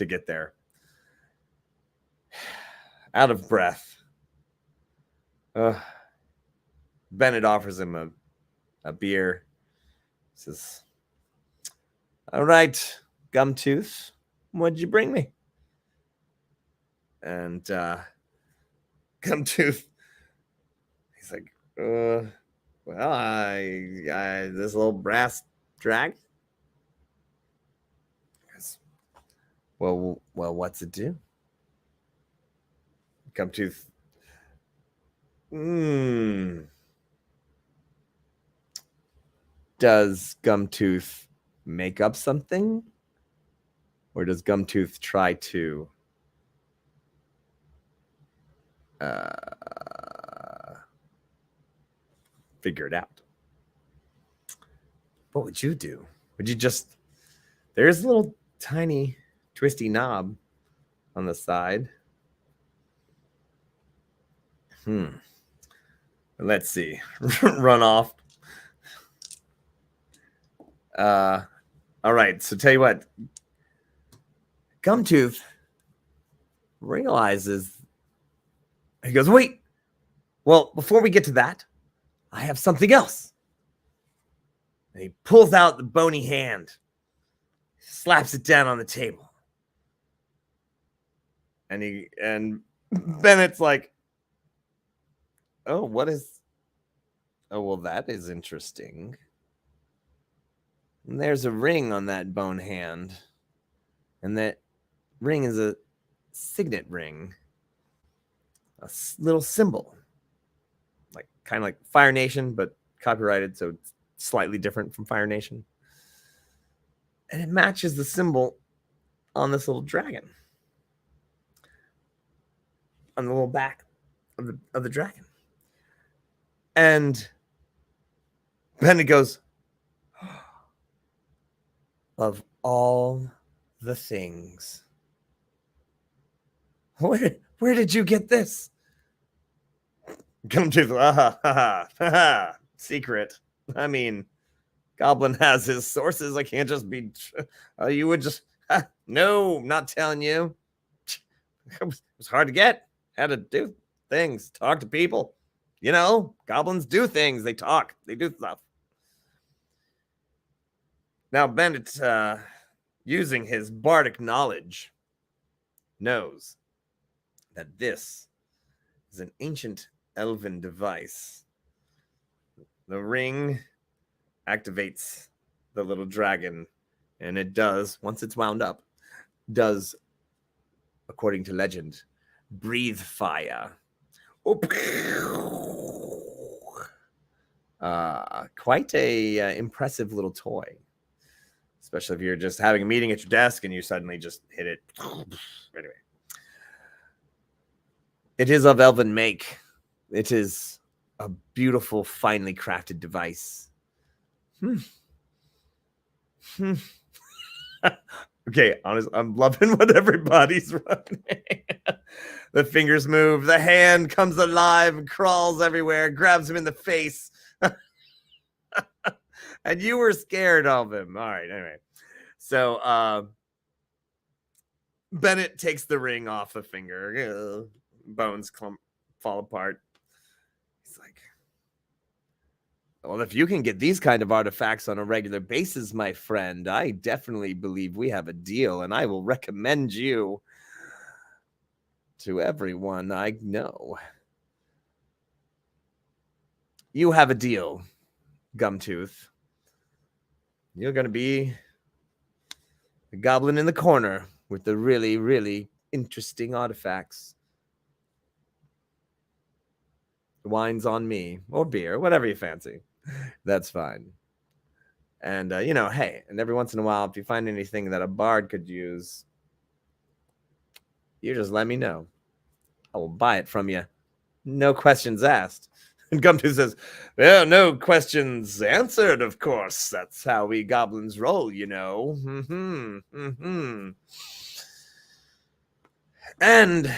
get there. Out of breath. Bennett offers him a beer. He says, "All right, Gumtooth, what'd you bring me?" And Gumtooth, he's like, well, I this little brass drag. Well, what's it do? Gumtooth, does Gumtooth make up something? Or does Gumtooth try to figure it out? What would you do? Would you just... There's a little tiny twisty knob on the side. Let's see. Run off. All right. So tell you what. Gumtooth realizes... He goes, wait. Well, before we get to that, I have something else. And he pulls out the bony hand, slaps it down on the table. And Bennett's like, oh, what is... Oh, well, that is interesting. And there's a ring on that bone hand. And that ring is a signet ring. A little symbol. Like, kind of like Fire Nation, but copyrighted, so it's slightly different from Fire Nation. And it matches the symbol on this little dragon. On the little back of the dragon. And Bennett goes, of all the things, where did you get this? Come to secret. I mean, Goblin has his sources. I can't just be. You would just. No, not telling you. It was hard to get. Had to do things, talk to people. You know, goblins do things. They talk. They do stuff. Now, Bennett, using his bardic knowledge, knows that this is an ancient elven device. The ring activates the little dragon, and it does, once it's wound up, does, according to legend, breathe fire. Quite a impressive little toy, especially if you're just having a meeting at your desk and you suddenly just hit it. Anyway, it is of elven make. It is a beautiful, finely crafted device. Okay, honest, I'm loving what everybody's running. The fingers move, the hand comes alive and crawls everywhere, grabs him in the face. And you were scared of him. All right, anyway. So Bennett takes the ring off the finger. Bones fall apart. He's like, well, if you can get these kind of artifacts on a regular basis, my friend, I definitely believe we have a deal, and I will recommend you to everyone I know. You have a deal, Gumtooth. You're going to be the goblin in the corner with the really, really interesting artifacts. The wine's on me, or beer, whatever you fancy. That's fine. And, hey, and every once in a while, if you find anything that a bard could use, you just let me know. I will buy it from you. No questions asked. And Gumtooth says, well, no questions answered, of course. That's how we goblins roll, you know. And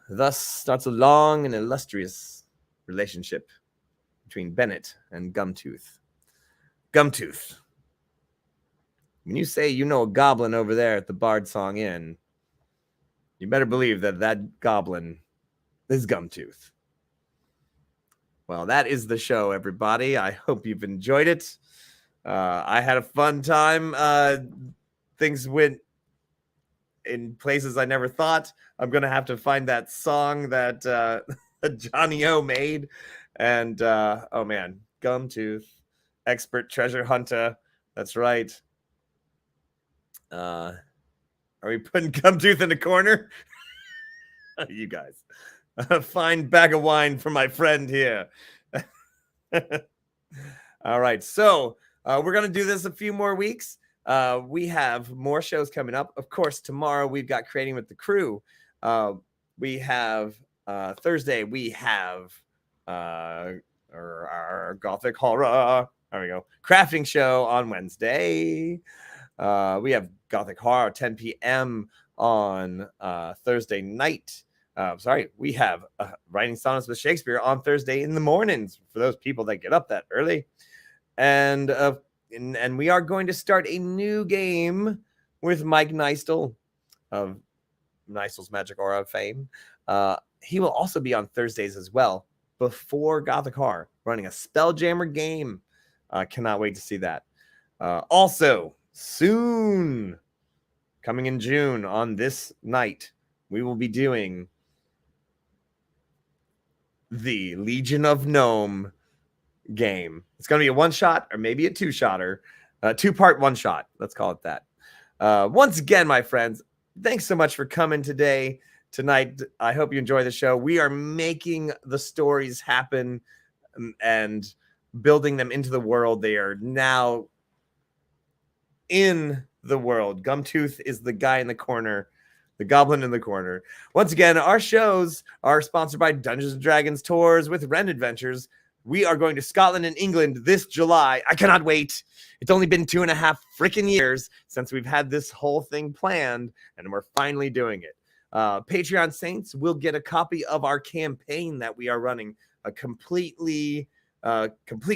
thus starts a long and illustrious relationship between Bennett and Gumtooth. Gumtooth, when you say you know a goblin over there at the Bard Song Inn, you better believe that that goblin is Gumtooth. Well, that is the show, everybody. I hope you've enjoyed it. I had a fun time. Things went in places I never thought. I'm going to have to find that song that Johnny O made. And, oh man, Gumtooth, expert treasure hunter. That's right. Are we putting Gumtooth in the corner? You guys. A fine bag of wine for my friend here. All right. So we're going to do this a few more weeks. We have more shows coming up. Of course, tomorrow we've got Creating with the Crew. We have Thursday, we have our Gothic Horror. There we go. Crafting show on Wednesday. We have Gothic Horror 10 p.m. on Thursday night. We have Writing Sonnets with Shakespeare on Thursday in the mornings for those people that get up that early. And we are going to start a new game with Mike Neistel of Neistel's Magic Aura fame. He will also be on Thursdays as well before Gothic Horror, running a Spelljammer game. Cannot wait to see that. Also, soon, coming in June on this night, we will be doing the Legion of Gnome game. It's going to be a one-shot or maybe a two-shotter. Two-part one-shot. Let's call it that. Once again, my friends, thanks so much for coming tonight. I hope you enjoy the show. We are making the stories happen and building them into the world. They are now in the world. Gumtooth is the guy in the corner the Goblin in the Corner. Once again, our shows are sponsored by Dungeons & Dragons Tours with Ren Adventures. We are going to Scotland and England this July. I cannot wait. It's only been 2.5 freaking years since we've had this whole thing planned, and we're finally doing it. Patreon Saints will get a copy of our campaign that we are running, a complete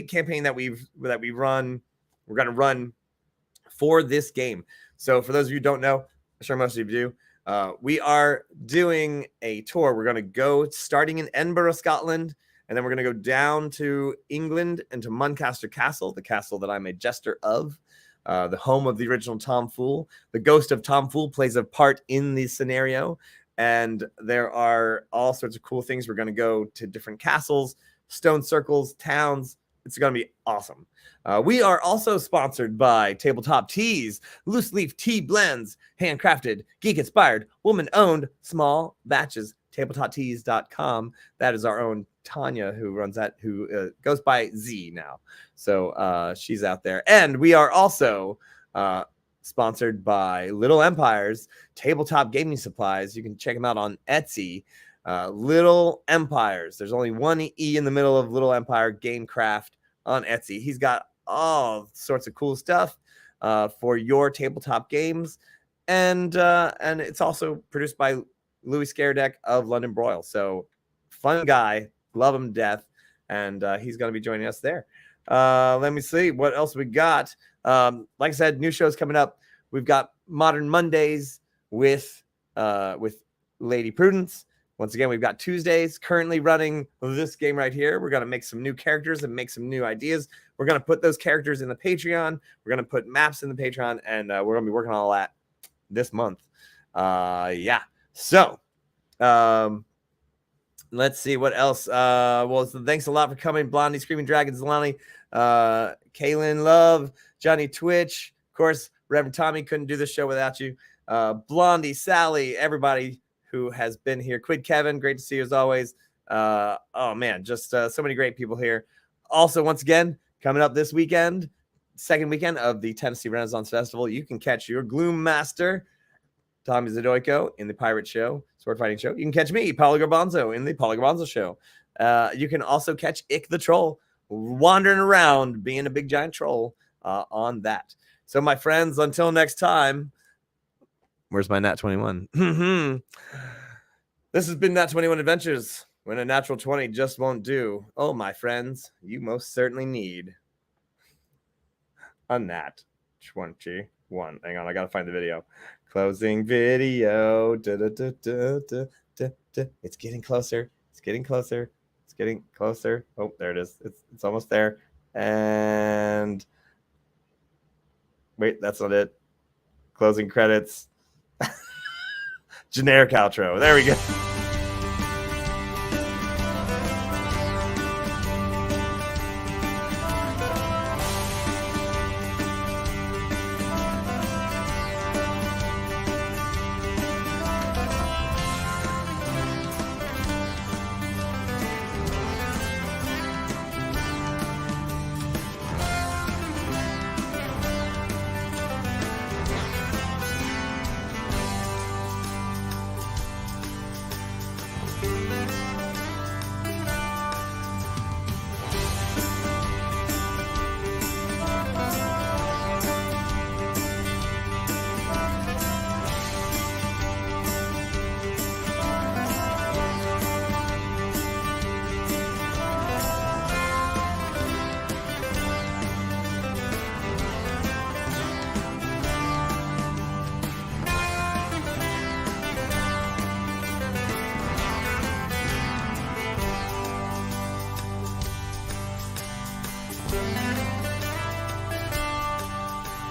campaign that we run. We're going to run for this game. So for those of you who don't know, I'm sure most of you do, we are doing a tour. We're going to go starting in Edinburgh, Scotland, and then we're going to go down to England and to Muncaster Castle, the castle that I'm a jester of, the home of the original Tom Fool. The ghost of Tom Fool plays a part in the scenario, and there are all sorts of cool things. We're going to go to different castles, stone circles, towns. It's going to be awesome. We are also sponsored by Tabletop Teas, loose leaf tea blends, handcrafted, geek-inspired, woman-owned, small batches. TabletopTeas.com. That is our own Tanya who runs that, who goes by Z now. So she's out there. And we are also sponsored by Little Empires, tabletop gaming supplies. You can check them out on Etsy. Little Empires. There's only one E in the middle of Little Empire, Gamecraft on Etsy. He's got all sorts of cool stuff for your tabletop games. And it's also produced by Louis Scaredeck of London Broil. So fun guy, love him to death, and he's going to be joining us there. Let me see what else we got. Like I said, new shows coming up. We've got Modern Mondays with Lady Prudence. Once again, we've got Tuesdays currently running this game right here. We're going to make some new characters and make some new ideas. We're going to put those characters in the Patreon. We're going to put maps in the Patreon, and we're going to be working on all that this month. Yeah. So, let's see what else. Well, so thanks a lot for coming, Blondie, Screaming Dragons, Lonnie, Kaylin, Love, Johnny Twitch, of course, Reverend Tommy. Couldn't do this show without you. Blondie, Sally, everybody who has been here. Quid Kevin, great to see you as always. Oh man, just so many great people here. Also, once again, coming up this weekend, second weekend of the Tennessee Renaissance Festival, you can catch your Gloom Master, Tommy Zadoiko, in the Pirate Show, Sword Fighting Show. You can catch me, Paulo Garbanzo, in the Paulo Garbanzo Show. You can also catch Ick the Troll wandering around being a big giant troll on that. So, my friends, until next time, where's my Nat21? This has been Nat21 Adventures, when a natural 20 just won't do. Oh, my friends, you most certainly need a Nat21. Hang on, I got to find the video. Closing video. It's getting closer. It's getting closer. It's getting closer. Oh, there it is. It's almost there. And wait, that's not it. Closing credits. Generic outro. There we go.